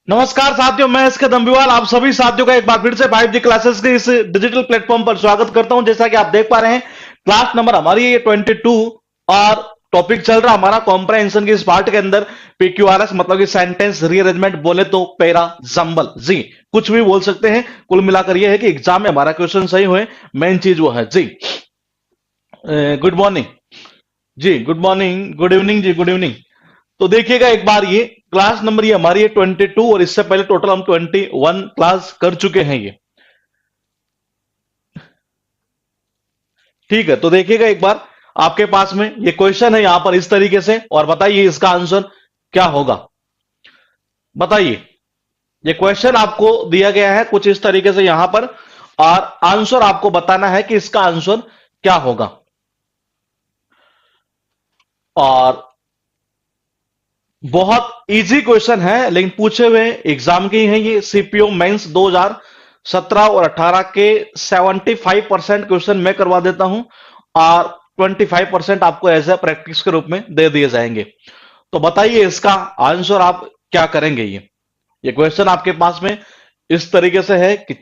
नमस्कार साथियों, मैं इसके दम्बिवाल आप सभी साथियों का एक बार फिर से 5G क्लासेस के इस डिजिटल प्लेटफॉर्म पर स्वागत करता हूं। जैसा कि आप देख पा रहे हैं, क्लास नंबर हमारी ये 22 और टॉपिक चल रहा हमारा कॉम्प्रहेंशन की इस पार्ट के अंदर PQRS मतलब कि सेंटेंस रीअरेंजमेंट, बोले तो पैरा जंबल जी, कुछ भी बोल सकते हैं। कुल मिलाकर यह है कि एग्जाम में हमारा क्वेश्चन सही हुए, मेन चीज वो है जी। गुड मॉर्निंग जी, गुड मॉर्निंग, गुड इवनिंग जी, गुड इवनिंग। तो देखिएगा एक बार, ये क्लास नंबर ये हमारी है 22 और इससे पहले टोटल हम 21 क्लास कर चुके हैं ये। ठीक है, तो देखिएगा एक बार, आपके पास में ये क्वेश्चन है यहां पर इस तरीके से, और बताइए इसका आंसर क्या होगा। बताइए, ये क्वेश्चन आपको दिया गया है कुछ इस तरीके से यहां पर, और आंसर आपको बताना है कि इसका आंसर क्या होगा। और बहुत इजी क्वेश्चन है, लेकिन पूछे हुए एग्जाम के ही हैं ये। सीपीओ मेंस 2017 और 18 के 75% क्वेश्चन मैं करवा देता हूं, और 25% आपको एज ए प्रैक्टिस के रूप में दे दिए जाएंगे। तो बताइए इसका आंसर आप क्या करेंगे। ये क्वेश्चन आपके पास में इस तरीके से है कि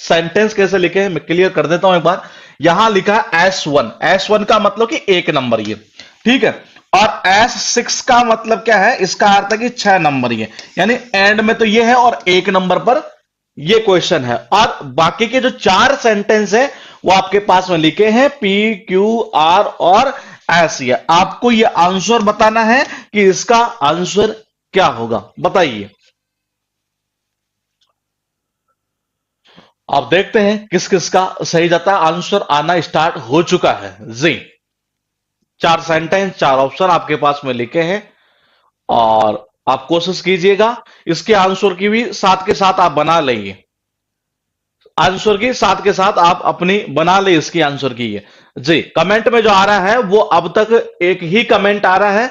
सेंटेंस कैसे लिखे हैं मैं क्लियर कर देता हूं एक बार। यहां लिखा है S1, S1 का मतलब कि एक नंबर ये, ठीक है। और S6 का मतलब क्या है, इसका अर्थ है कि 6 नंबर ये, यानी एंड में तो ये है और एक नंबर पर ये क्वेश्चन है। और बाकी के जो चार सेंटेंस है वो आपके पास में लिखे हैं PQR और S। ये आपको ये आंसर बताना है कि इसका आंसर क्या होगा। बताइए, आप देखते हैं किस किस का सही जाता है। आंसर आना स्टार्ट हो चुका है जी। चार सेंटेंस, चार ऑप्शन आपके पास में लिखे हैं, और आप कोशिश कीजिएगा इसके आंसर की भी साथ के साथ आप बना लेंगे। आंसर की साथ के साथ आप अपनी बना ले इसकी आंसर की है जी। कमेंट में जो आ रहा है वो अब तक एक ही कमेंट आ रहा है,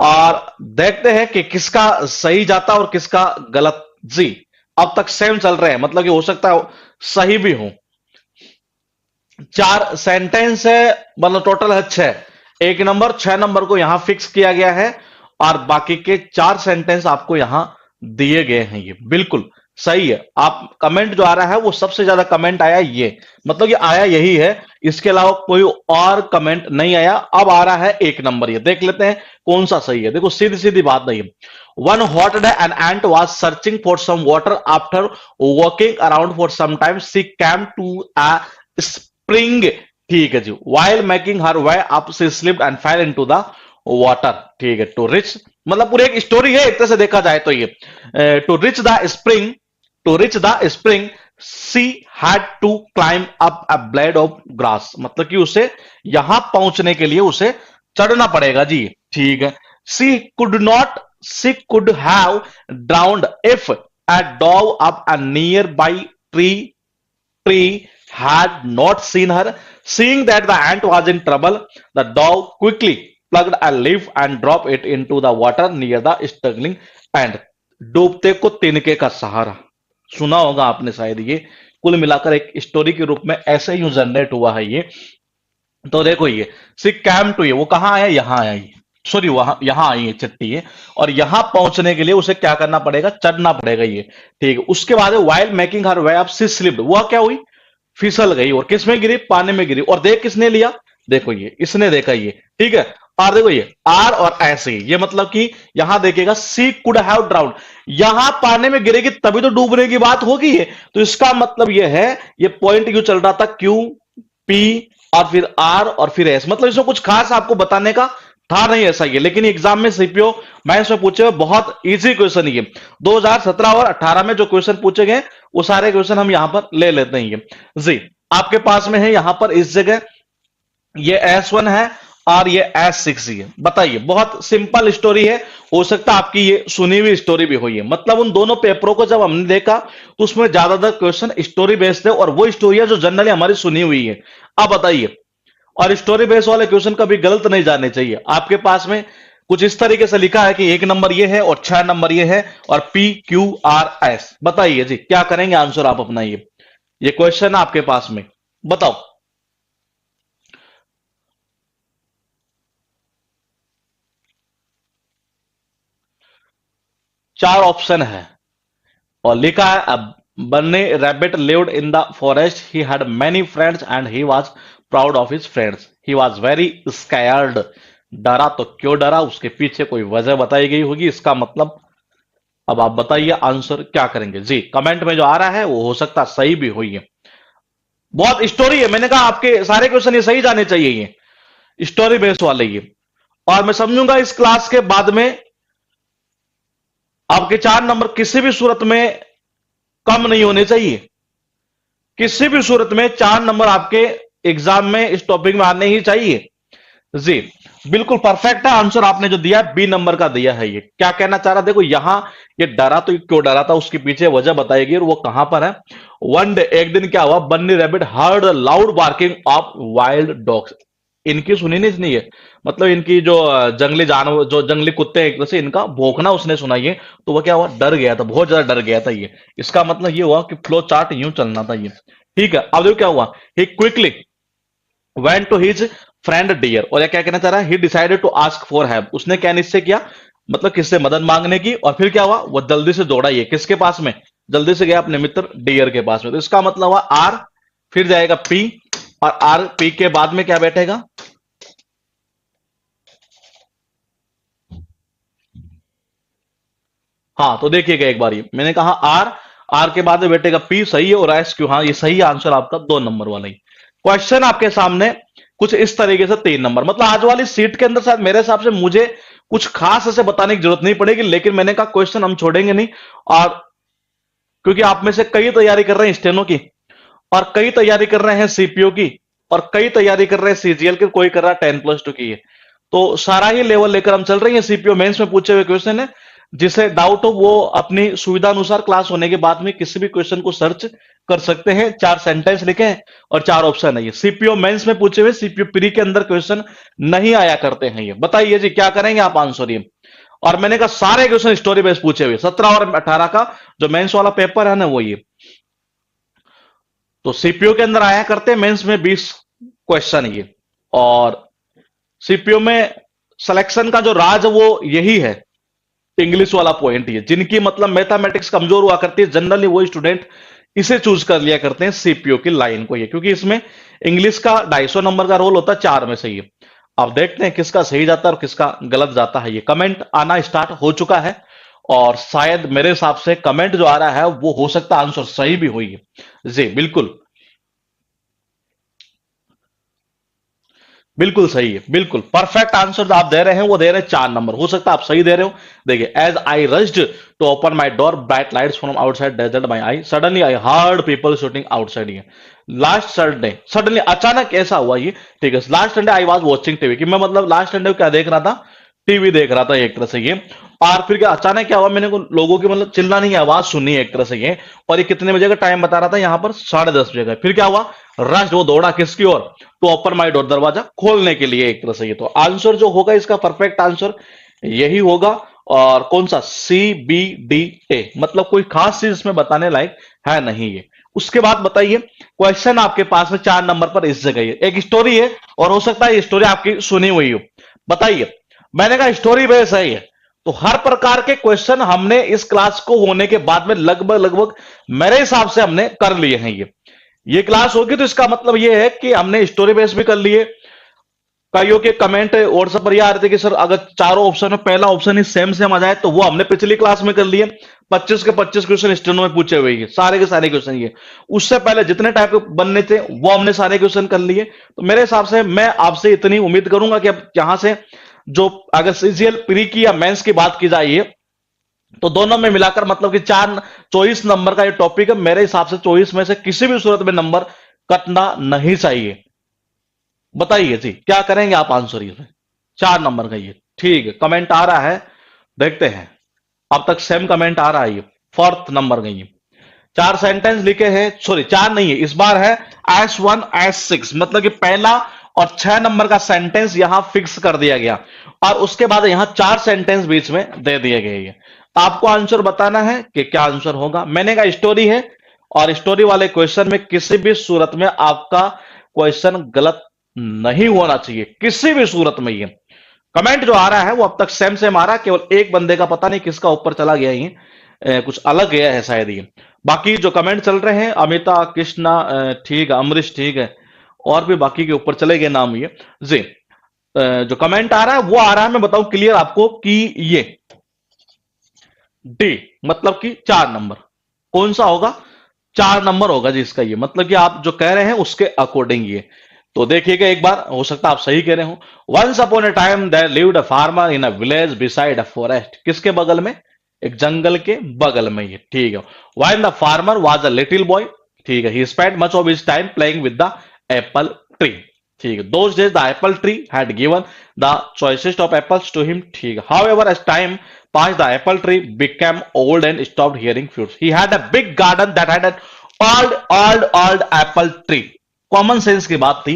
और देखते हैं कि किसका सही जाता और किसका गलत जी। अब तक सेम चल रहे हैं, मतलब कि हो सकता है सही भी हो। चार सेंटेंस है, मतलब टोटल है छह। एक नंबर, 6 नंबर को यहां फिक्स किया गया है, और बाकी के चार सेंटेंस आपको यहां दिए गए हैं। ये बिल्कुल सही है। आप कमेंट जो आ रहा है वो सबसे ज्यादा कमेंट आया ये, मतलब ये आया यही है, इसके अलावा कोई और कमेंट नहीं आया। अब आ रहा है एक नंबर, ये देख लेते हैं कौन सा सही है। देखो सीधी सीधी बात नहीं है। One hot day an ant was searching for some water after walking around for some time she came to a spring, ठीक है जी। While making her way up she slipped and fell into the water, ठीक है। To rich, मतलब पूरी एक story है एक तरह से देखा जाए तो ये। To reach the spring, to reach the spring she had to climb up a blade of grass, मतलब कि उसे यहां पहुंचने के लिए उसे चढ़ना पड़ेगा जी, ठीक है। She could not, she could have drowned if a dog up a nearby tree, tree had not seen her. Seeing that the ant was in trouble, the dog quickly plucked a leaf and dropped it into the water near the struggling ant. डूबते को तिनके का सहारा, सुना होगा आपने शायद ये। कुल मिलाकर एक स्टोरी के रूप में ऐसे ही जनरेट हुआ है ये। तो देखो ये सी कैम टू, ये वो कहां आया, यहां आया ये, सॉरी वहां यहां आई है चट्टी ये। और यहां पहुंचने के लिए उसे क्या करना पड़ेगा, चढ़ना पड़ेगा ये, ठीक है। उसके बाद while making her way up she slipped, वह क्या हुई, फिसल गई, और किस में गिरी, पानी में गिरी। और देख किसने लिया, देखो ये इसने देखा ये, ठीक है। और देखो ये आर और ऐसे ही, ये मतलब कि यहां देखिएगा सी कुड हैव ड्राउंड, यहां पानी में गिरेगी तभी तो डूबने की बात होगी है। तो इसका मतलब ये है, ये पॉइंट क्यों चल रहा था, क्यू पी और फिर आर और फिर एस, मतलब इसमें कुछ खास आपको बताने का था नहीं ऐसा ये। लेकिन एग्जाम में सीपीओ मैथ्स में पूछे हुए बहुत इजी क्वेश्चन ये। 2017 और 18 में जो क्वेश्चन पूछे गए वो सारे क्वेश्चन हम यहां पर ले लेते हैं ये जी। आपके पास में है यहां पर इस जगह ये S1 है और ये S6 ही है। बताइए, बहुत सिंपल स्टोरी है, हो सकता है आपकी ये सुनी हुई स्टोरी भी हुई है। मतलब उन दोनों पेपरों को जब हमने देखा तो उसमें ज्यादातर क्वेश्चन स्टोरी बेस्ड थे, और वो स्टोरी है जो जनरली हमारी सुनी हुई है। अब बताइए, और स्टोरी बेस्ड वाले क्वेश्चन कभी गलत नहीं जाने चाहिए। आपके पास में कुछ इस तरीके से लिखा है कि एक नंबर ये है और 6 नंबर ये है, और PQRS। बताइए जी क्या करेंगे आंसर आप अपना ये क्वेश्चन आपके पास में, बताओ। चार ऑप्शन है, और लिखा है अब Bunny rabbit lived in the forest, he had many friends and he was proud of his friends, he was very scared. डरा तो क्यों डरा, उसके पीछे कोई वजह बताई गई होगी, इसका मतलब अब आप बताइए आंसर क्या करेंगे जी। कमेंट में जो आ रहा है वो हो सकता है सही भी हुई है। बहुत स्टोरी है, मैंने कहा आपके सारे क्वेश्चन ये सही जाने चाहिए, ये स्टोरी बेस्ड वाले ये। और मैं समझूंगा इस क्लास के बाद में आपके 4 नंबर किसी भी सूरत में कम नहीं होने चाहिए। किसी भी सूरत में 4 नंबर आपके एग्जाम में इस टॉपिक में आने ही चाहिए जी। बिल्कुल परफेक्ट है आंसर आपने जो दिया, बी नंबर का दिया है। ये क्या कहना चाह रहा, देखो यहां ये डरा तो क्यों डरा था, उसके पीछे वजह बताएगी और वो कहां पर है। वन डे, एक दिन क्या हुआ, Bunny rabbit heard loud barking of wild dogs. इनकी सुनी नहीं, इसने ये मतलब इनकी जो जंगली जानवर, जो जंगली कुत्ते हैं एक तरह से, इनका भौंकना उसने सुना ये, तो वो क्या हुआ, डर गया था, बहुत ज्यादा डर गया था ये। इसका मतलब ये हुआ कि फ्लो चार्ट यूं चलना था ये। ठीक है, अब देखो क्या हुआ, he quickly went to his friend deer, और ये क्या कहना चाह रहा है, he decided to ask for help. उसने क्या निश्चय किया, मतलब किससे मदद मांगने की, और फिर क्या हुआ, वो जल्दी से दौड़ा ये किसके पास में, जल्दी से गया अपने मित्र डियर के पास में। तो इसका मतलब हुआ आर, फिर जाएगा पी, और आर पी के बाद में क्या बैठेगा, हाँ तो देखिएगा एक बार, ये मैंने कहा आर, आर के बाद में बैठेगा पी, सही है, और एस क्यू, हाँ ये सही आंसर आपका 2 नंबर वाला ही। क्वेश्चन आपके सामने कुछ इस तरीके से 3 नंबर, मतलब आज वाली सीट के अंदर शायद मेरे हिसाब से मुझे कुछ खास ऐसे बताने की जरूरत नहीं पड़ेगी, लेकिन मैंने कहा क्वेश्चन हम छोड़ेंगे नहीं। और क्योंकि आप में से कई तैयारी कर रहे हैं स्टेनो की, और कई तैयारी कर रहे हैं सीपीओ की, और कई तैयारी कर रहे हैं सीजीएल की, कोई कर रहा है 10+2 की है। तो सारा ही लेवल लेकर हम चल रहे हैं। सीपीओ मेंस में पूछे हुए क्वेश्चन है, जिसे डाउट हो वो अपनी सुविधा अनुसार क्लास होने के बाद में किसी भी क्वेश्चन को सर्च कर सकते हैं। 4 सेंटेंस लिखे हैं और 4 ऑप्शन है। ये सीपीओ मेंस में पूछे हुए, सीपीओ प्री के अंदर क्वेश्चन नहीं आया करते हैं ये। बताइए जी क्या करेंगे आप आंसर ये। और मैंने कहा सारे क्वेश्चन स्टोरी बेस्ड पूछे हुए, 17 और 18 का जो मेंस वाला पेपर है ना वो ये। तो सीपीओ के अंदर आया करते हैं मेंस में 20 क्वेश्चन ये। और सीपीओ में सिलेक्शन का जो राज है वो यही है, इंग्लिश वाला पॉइंट ये। जिनकी मतलब मैथमेटिक्स कमजोर हुआ करती है, जनरली वो स्टूडेंट इसे चूज कर लिया करते हैं सीपीओ की लाइन को ये, क्योंकि इसमें इंग्लिश का 250 नंबर का रोल होता है 4 में से ये। अब देखते हैं किसका सही जाता है और किसका गलत जाता है। ये कमेंट आना स्टार्ट हो चुका है, और शायद मेरे हिसाब से कमेंट जो आ रहा है वो हो सकता है आंसर सही भी हुई है जी। बिल्कुल बिल्कुल सही है, बिल्कुल परफेक्ट आंसर जो आप दे रहे हैं वो दे रहे हैं 4 नंबर। हो सकता है आप सही दे रहे हो। देखिए, as I rushed to open my door, bright lights from outside desert my eye, suddenly I heard people shooting outside. ये लास्ट संडे, सडनली अचानक ऐसा हुआ ये। ठीक है, last Sunday I was watching TV, कि मैं मतलब लास्ट संडे क्या देख रहा था, टीवी देख रहा था एक तरह से ये। और फिर क्या अचानक क्या हुआ, मैंने को लोगों की मतलब चिल्लाने की आवाज सुनी एक तरह से ये। और ये कितने बजे का टाइम बता रहा था, यहाँ पर 10:30 बजे का। फिर क्या हुआ, रश वो दौड़ा किसकी ओर, तो ओपन माई डोर, दरवाजा खोलने के लिए एक तरह से ये। तो आंसर जो होगा इसका परफेक्ट आंसर यही होगा। और कौन सा, सी बी डी ए, मतलब कोई खास चीज इसमें बताने लायक है नहीं ये। उसके बाद बताइए, क्वेश्चन आपके पास में 4 नंबर पर इस जगह है, एक स्टोरी है, और हो सकता है ये स्टोरी आपकी सुनी हुई हो। बताइए, मैंने कहा स्टोरी बेस है ये। तो हर प्रकार के क्वेश्चन हमने इस क्लास को होने के बाद में लगभग लगभग मेरे हिसाब से हमने कर लिए हैं ये क्लास होगी तो इसका मतलब ये है कि हमने स्टोरी बेस भी कर लिए। कईयों के कमेंट व्हाट्सएप पर ये आ रहे थे कि सर अगर चारों ऑप्शन में पहला ऑप्शन ही सेम आ जाए, तो वो हमने पिछली क्लास में कर लिए। 25 के 25 क्वेश्चन स्टेनो में पूछे हुए, सारे के सारे क्वेश्चन ये। उससे पहले जितने टाइप के बनने थे वो हमने सारे क्वेश्चन कर लिए। तो मेरे हिसाब से मैं आपसे इतनी उम्मीद करूंगा कि अब यहां से जो अगर सीजीएल प्री की या मेंस की बात की जाए तो दोनों में मिलाकर मतलब कि 24 नंबर का ये टॉपिक है। मेरे हिसाब से 24 में से किसी भी सूरत में नंबर कटना नहीं चाहिए। बताइए जी क्या करेंगे आप आंसर ये 4 नंबर का ये। ठीक है, कमेंट आ रहा है, देखते हैं। अब तक सेम कमेंट आ रहा है ये 4th नंबर का ये। 4 सेंटेंस लिखे हैं, सॉरी 4 नहीं है इस बार है, S1 S6, मतलब कि पहला और 6 नंबर का सेंटेंस यहां फिक्स कर दिया गया, और उसके बाद यहां 4 सेंटेंस बीच में दे दिए गए हैं। आपको आंसर बताना है कि क्या आंसर होगा। मैंने कहा स्टोरी है, और स्टोरी वाले क्वेश्चन में किसी भी सूरत में आपका क्वेश्चन गलत नहीं होना चाहिए, किसी भी सूरत में। ये कमेंट जो आ रहा है वो अब तक सेम सेम आ रहा है, केवल एक बंदे का पता नहीं किसका ऊपर चला गया ये। कुछ अलग गया है शायद ये। बाकी जो कमेंट चल रहे हैं, अमिता, कृष्णा ठीक है, अमरीश ठीक है, और भी बाकी के ऊपर चले गए नाम ये जी। जो कमेंट आ रहा है वो आ रहा है, मैं बताऊं क्लियर आपको कि ये डी मतलब कि 4 नंबर कौन सा होगा, 4 नंबर होगा जी इसका। ये मतलब कि आप जो कह रहे हैं उसके अकॉर्डिंग ये तो देखिएगा एक बार, हो सकता है आप सही कह रहे हो। Once upon a time there lived a farmer in a village beside a forest, किसके बगल में, एक जंगल के बगल में, ये ठीक है। While the farmer was a little boy, ठीक है, he spent much of his time playing with the apple tree, ठीक है। Those days the apple tree had given the choicest of apples to him, ठीक है। However as time passed, the apple tree became old and stopped hearing fruits. He had a big garden that had an old apple tree. Common sense की बात थी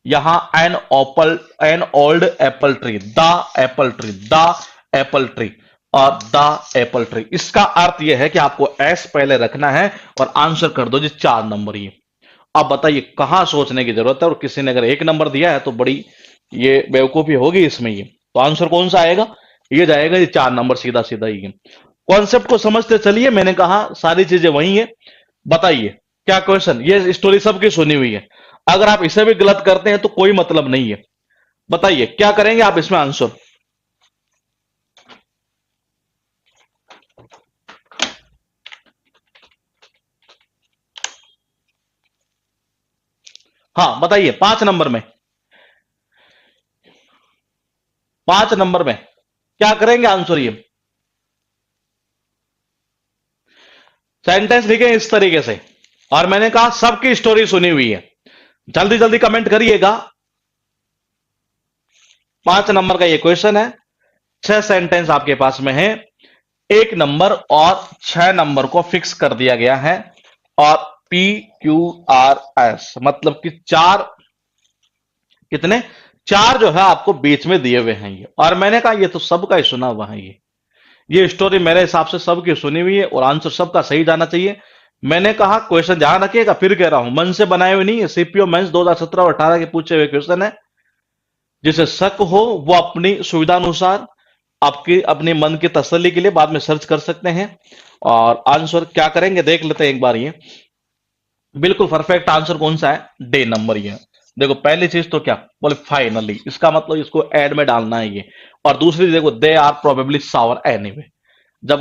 यहां, an old Apple tree, the apple tree, the apple tree और the apple tree. इसका अर्थ यह है कि आपको एस पहले रखना है और आंसर कर दो जी 4 नंबर ये। अब बताइए कहां सोचने की जरूरत है, और किसी ने अगर 1 नंबर दिया है तो बड़ी ये बेवकूफी होगी इसमें ये। तो आंसर कौन सा आएगा, ये जाएगा ये 4 नंबर, सीधा सीधा ही। कॉन्सेप्ट को समझते चलिए, मैंने कहा सारी चीजें वही है। बताइए क्या क्वेश्चन, ये स्टोरी सबकी सुनी हुई है, अगर आप इसे भी गलत करते हैं तो कोई मतलब नहीं है। बताइए क्या करेंगे आप इसमें आंसर। हाँ बताइए 5 नंबर में, 5 नंबर में क्या करेंगे आंसर ये। सेंटेंस लिखे इस तरीके से, और मैंने कहा सबकी स्टोरी सुनी हुई है, जल्दी जल्दी कमेंट करिएगा। 5 नंबर का ये क्वेश्चन है, 6 सेंटेंस आपके पास में है, 1 नंबर और 6 नंबर को फिक्स कर दिया गया है, और पी क्यू आर एस मतलब कि 4, कितने 4 जो है आपको बीच में दिए हुए हैं ये। और मैंने कहा ये तो सबका ही सुना हुआ है ये स्टोरी मेरे हिसाब से सबकी सुनी हुई है, और आंसर सबका सही जाना चाहिए। मैंने कहा क्वेश्चन ध्यान रखिएगा, फिर कह रहा हूं मन से बनाए हुए नहीं है, सीपीओ मेंस 2017 और 18 के पूछे हुए क्वेश्चन है। जिसे शक हो वो अपनी सुविधा अनुसार आपकी अपने मन की तसल्ली के लिए बाद में सर्च कर सकते हैं, और आंसर क्या करेंगे देख लेते हैं एक बार। ये बिल्कुल परफेक्ट आंसर कौन सा है, डे नंबर। ये देखो पहली चीज तो क्या बोले फाइनली, इसका मतलब इसको ऐड में डालना है ये। और दूसरी देखो they are probably sour anyway, जब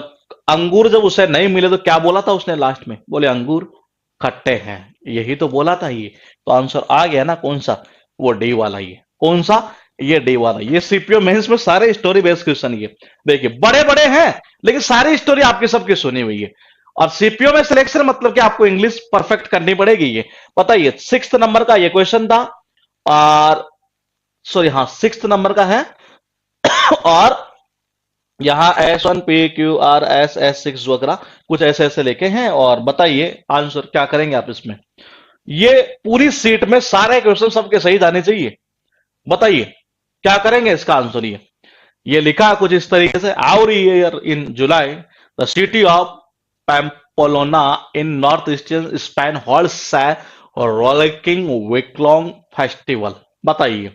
अंगूर जब उसे नहीं मिले तो क्या बोला था उसने लास्ट में, बोले अंगूर खट्टे हैं, यही तो बोला था ये। तो आंसर आ गया ना कौन सा, वो डी वाला। ये कौन सा, ये डी वाला। ये सीपीओ मेंस में सारे स्टोरी बेस्ड क्वेश्चन ये देखिए बड़े बड़े हैं, लेकिन सारी स्टोरी आपकी सबकी सुनी हुई है। और सीपीओ में सिलेक्शन मतलब कि आपको इंग्लिश परफेक्ट करनी पड़ेगी ये। बताइए 6 नंबर का ये क्वेश्चन था, और सॉरी हाँ 6 नंबर का है, और यहां S1 PQRS S6 वगैरह कुछ ऐसे ऐसे लेके हैं। और बताइए आंसर क्या करेंगे आप इसमें। ये पूरी सीट में सारे क्वेश्चन सबके सही जाने चाहिए। बताइए क्या करेंगे इसका आंसर। ये लिखा कुछ इस तरीके से, our year in July the city of Pamplona in north eastern Spain holds a rolling week long festival. बताइए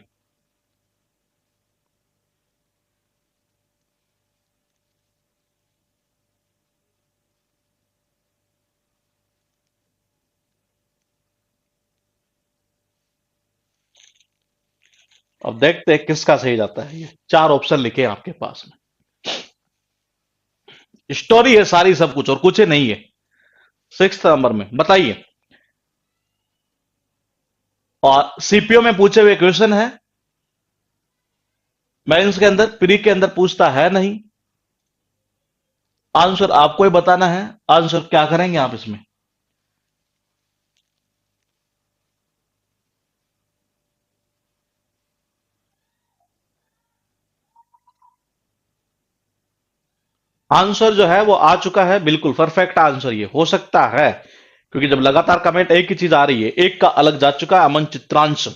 अब देखते हैं किसका सही जाता है। ये 4 ऑप्शन लिखे हैं आपके पास में, स्टोरी है सारी सब कुछ और कुछ ही नहीं है। 6 नंबर में बताइए, और सीपीओ में पूछे हुए क्वेश्चन है, मेंस के अंदर प्री के अंदर पूछता है नहीं। आंसर आपको ही बताना है, आंसर क्या करेंगे आप इसमें। आंसर जो है वो आ चुका है, बिल्कुल परफेक्ट आंसर ये हो सकता है, क्योंकि जब लगातार कमेंट एक ही चीज आ रही है, एक का अलग जा चुका है। अमन चित्रांश,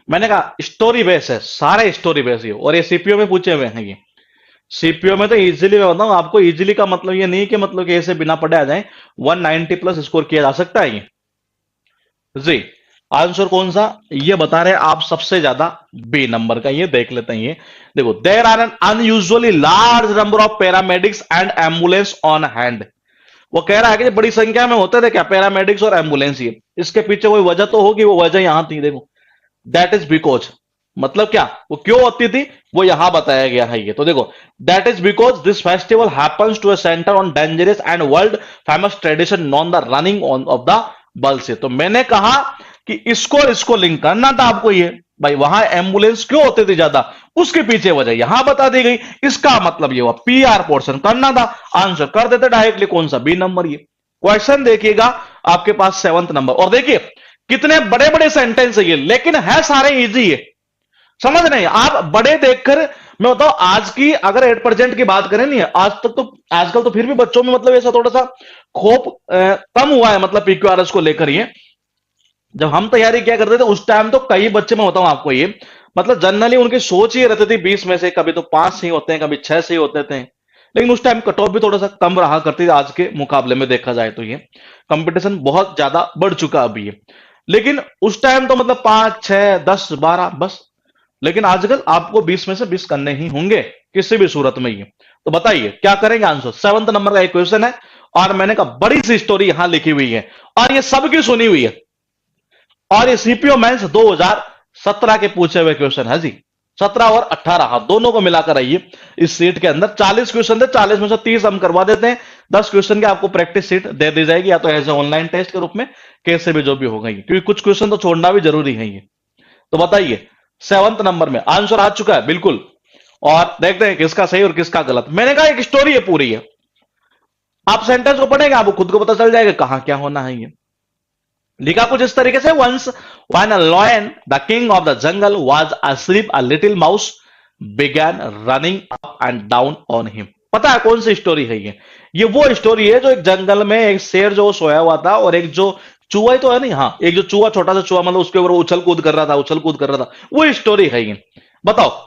मैंने कहा स्टोरी बेस है, सारे स्टोरी बेस ये, और ये सीपीओ में पूछे हुए हैं ये। सीपीओ में तो इजीली मैं बताऊं आपको, इजीली का मतलब ये नहीं कि मतलब कि ऐसे बिना पढ़े आ जाए, 190 प्लस स्कोर किया जा सकता है ये जी। आंसर कौन सा ये बता रहे हैं आप सबसे ज्यादा? बी नंबर का। ये देख लेते हैं। ये देखो, there are an unusually large number of paramedics and ambulance on hand. वो कह रहा है कि बड़ी संख्या में होते थे क्या पैरामेडिक्स और एम्बुलेंस। ये इसके पीछे कोई वजह तो होगी, वो वजह यहां थी देखो। दैट इज बिकॉज, मतलब क्या, वो क्यों होती थी वो यहां बताया गया है। ये तो देखो, that is because this festival happens to a centre on dangerous and world famous tradition known the running on of the bull से। तो मैंने कहा कि इसको और इसको लिंक करना था आपको। ये भाई वहां एम्बुलेंस क्यों होती थी ज्यादा, उसके पीछे वजह यहां बता दी गई। इसका मतलब ये हुआ पी आर पोर्शन करना था। आंसर कर देते डायरेक्टली, कौन सा? B number. ये क्वेश्चन देखिएगा आपके पास 7th नंबर, और देखिए कितने बड़े बड़े सेंटेंस है ये, लेकिन है सारे इजी है। समझ नहीं आप बड़े देखकर, मैं बताऊं आज की अगर 8% की बात करें, नहीं आज तक तो, आजकल तो फिर भी बच्चों में मतलब ऐसा थोड़ा सा खोप कम हुआ है, मतलब पीक्यूआरएस को लेकर। ये जब हम तैयारी किया करते थे उस टाइम तो कई बच्चे, मैं बताऊं आपको, ये मतलब जनरली उनकी सोच ही रहती थी 20 में से कभी तो 5 सही होते हैं, कभी 6 सही होते थे। लेकिन उस टाइम कट ऑफ भी थोड़ा सा कम रहा करती थी आज के मुकाबले में देखा जाए तो। ये कंपटीशन बहुत ज्यादा बढ़ चुका अभी ये। लेकिन उस टाइम तो मतलब 5 6 10 12 बस। लेकिन आजकल आपको 20 में से 20 करने ही होंगे किसी भी सूरत में। ये तो बताइए क्या करेंगे आंसर? 7th नंबर का एक क्वेश्चन है, और मैंने कहा बड़ी सी स्टोरी यहां लिखी हुई है, और ये सबकी सुनी हुई है। और ये सीपीओ मेंस 2017 के पूछे हुए क्वेश्चन है जी। 17 और 18, हाँ दोनों को मिलाकर आइए। इस सीट के अंदर 40 क्वेश्चन थे, 40 में से 30 हम करवा देते हैं। 10 क्वेश्चन की आपको प्रैक्टिस सीट दे दी जाएगी, या तो एज ए ऑनलाइन टेस्ट के रूप में, कैसे भी जो भी होगा ये, क्योंकि कुछ क्वेश्चन तो छोड़ना भी जरूरी है ये। तो बताइए 7th नंबर में आंसर आ चुका है बिल्कुल, और देखते हैं किसका सही और किसका गलत। मैंने कहा एक स्टोरी है पूरी है, आप सेंटेंस को पढ़ेंगे आपको खुद को पता चल जाएगा कहां क्या होना है। ये लिखा कुछ इस तरीके से, once when a lion the king of the jungle was asleep a little mouse began running up and down on him। पता है कौन सी स्टोरी है ये वो स्टोरी है जो एक जंगल में एक शेर जो सोया हुआ था, और एक जो चूहा ही तो है नहीं, हाँ एक जो चूहा, छोटा सा चूहा, मतलब उसके ऊपर उछल कूद कर रहा था, उछल कूद कर रहा था, वो स्टोरी है ये। बताओ।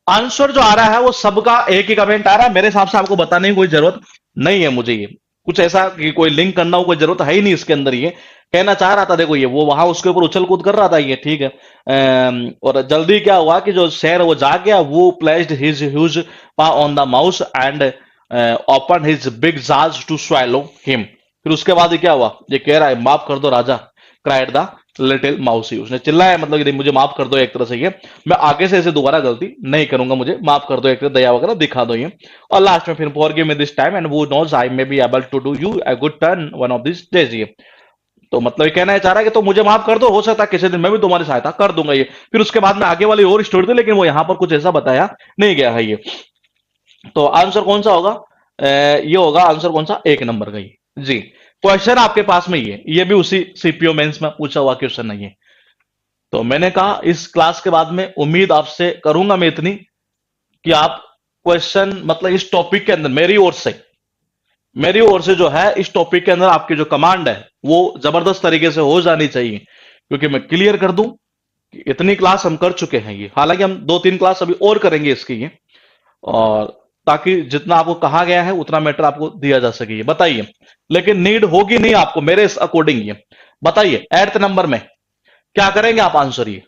आंसर जो आ रहा है वो सबका एक ही कमेंट आ रहा है, मेरे हिसाब से आपको बताने की कोई जरूरत नहीं है मुझे। ये कुछ ऐसा कि कोई लिंक करना हो, कोई जरूरत है ही नहीं इसके अंदर। ये कहना चाह रहा था, देखो ये वो वहां उसके ऊपर उछल कूद कर रहा था, ये ठीक है। और जल्दी क्या हुआ कि जो शेर वो जाग गया, वो प्लेस्ड हिज ह्यूज पा on the mouse and open his big जाज टू swallow हिम। फिर उसके बाद ये क्या हुआ, ये कह रहा है माफ कर दो राजा, क्राइड द लिटिल माउसी। उसने चिल्लाया, मतलब कि मुझे माफ कर दो एक तरह से, ये मैं आगे से ऐसे दोबारा गलती नहीं करूंगा, मुझे माफ कर दो, एक दया वगैरह दिखा दो ये। और लास्ट में फिर forgive me this time and वो knows I may be able to do you a good turn one of this days. ये तो मतलब ये कहना है चाह रहा है कि तो मुझे माफ कर दो, हो सकता है किसी दिन मैं भी तुम्हारी सहायता कर दूंगा। ये फिर उसके बाद में आगे वाली और स्टोरी थी, लेकिन वो यहां पर कुछ ऐसा बताया नहीं गया है ये। तो आंसर कौन सा होगा? ये होगा आंसर कौन सा, 1 नंबर का ही जी। क्वेश्चन आपके पास में ये भी उसी सीपीओ मेंस में पूछा हुआ क्वेश्चन नहीं है। तो मैंने कहा इस क्लास के बाद में उम्मीद आपसे करूंगा मैं इतनी, कि आप क्वेश्चन मतलब इस टॉपिक के अंदर मेरी ओर से जो है इस टॉपिक के अंदर आपकी जो कमांड है वो जबरदस्त तरीके से हो जानी चाहिए, क्योंकि मैं क्लियर कर दूं कि इतनी क्लास हम कर चुके हैं। ये हालांकि हम 2-3 क्लास अभी और करेंगे इसकी ये, और ताकि जितना आपको कहा गया है उतना मैटर आपको दिया जा सके। ये बताइए, लेकिन नीड होगी नहीं आपको मेरे इस अकॉर्डिंग। ये बताइए 8th नंबर में क्या करेंगे आप आंसर? ये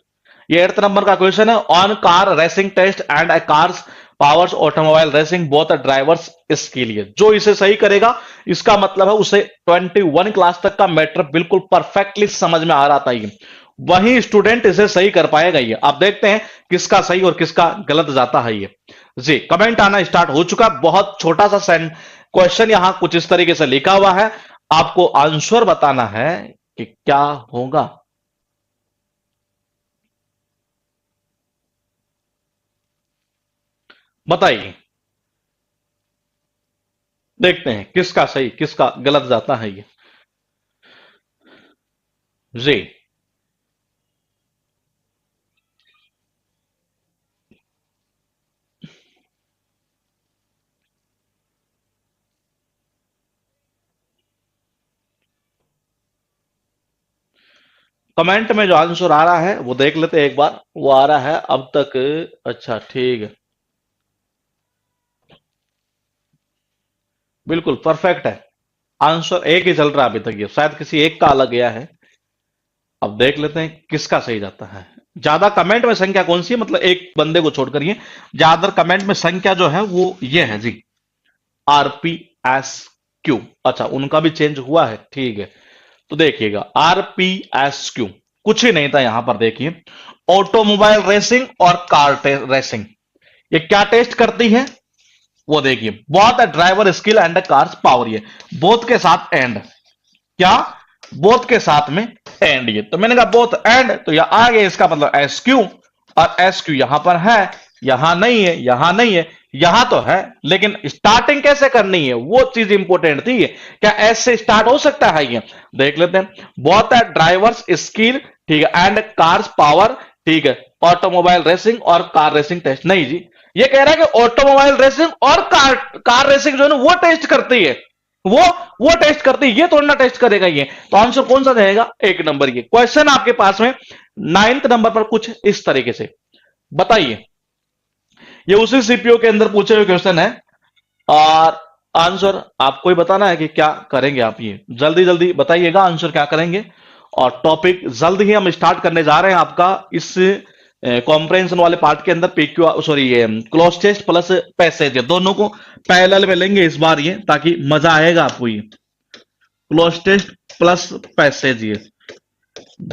8th नंबर का क्वेश्चन है, on car racing test and a cars powers automobile racing both drivers. इसके लिए जो इसे सही करेगा, इसका मतलब है उसे 21 क्लास तक का मैटर बिल्कुल परफेक्टली समझ में आ रहा था। ये वही स्टूडेंट इसे सही कर पाएगा। ये आप देखते हैं किसका सही और किसका गलत जाता है। ये जी कमेंट आना स्टार्ट हो चुका है। बहुत छोटा सा क्वेश्चन यहां कुछ इस तरीके से लिखा हुआ है, आपको आंसर बताना है कि क्या होगा। बताइए, देखते हैं किसका सही किसका गलत जाता है ये जी। कमेंट में जो आंसर आ रहा है वो देख लेते हैं एक बार, वो आ रहा है अब तक। अच्छा ठीक है, बिल्कुल परफेक्ट है। आंसर एक ही चल रहा है अभी तक, ये शायद किसी एक का अलग गया है। अब देख लेते हैं किसका सही जाता है। ज्यादा कमेंट में संख्या कौन सी है, मतलब एक बंदे को छोड़कर, ये ज्यादातर कमेंट में संख्या जो है वो ये है जी, RPSQ। अच्छा, उनका भी चेंज हुआ है, ठीक है। तो देखिएगा RPSQ कुछ ही नहीं था यहां पर, देखिए ऑटोमोबाइल रेसिंग और कार रेसिंग। ये क्या टेस्ट करती है वो देखिए, both driver skill and cars power, ये बोथ के साथ एंड, क्या बोथ के साथ में एंड, ये तो मैंने कहा बोथ एंड, तो यह आ गया इसका मतलब SQ। और SQ यहां पर है, यहां नहीं है, यहां नहीं है, यहां तो है, लेकिन स्टार्टिंग कैसे करनी है वो चीज इंपॉर्टेंट थी। क्या एस से स्टार्ट हो सकता है, ये देख लेते हैं। बोथ ड्राइवर्स स्किल, ठीक है, एंड कार्स पावर, ठीक है, ऑटोमोबाइल रेसिंग और कार रेसिंग टेस्ट, नहीं जी। ये कह रहा है कि ऑटोमोबाइल रेसिंग और कार रेसिंग जो है ना वो टेस्ट करती है, वो वो टेस्ट करती है, ये थोड़ा ना टेस्ट करेगा ये। तो आंसर कौन सा रहेगा, एक नंबर। ये क्वेश्चन आपके पास में 9th नंबर पर कुछ इस तरीके से, बताइए। ये उसी सीपीओ के अंदर पूछे हुए क्वेश्चन है, और आंसर आपको ही बताना है कि क्या करेंगे आप। ये जल्दी जल्दी बताइएगा आंसर क्या करेंगे। और टॉपिक जल्द ही हम स्टार्ट करने जा रहे हैं आपका इस कॉम्प्रेंशन वाले पार्ट के अंदर। PQ, सॉरी, ये क्लोज टेस्ट प्लस पैसेज दोनों को पैरेलल में लेंगे इस बार, ये ताकि मजा आएगा आपको। ये क्लोज टेस्ट प्लस पैसेज, ये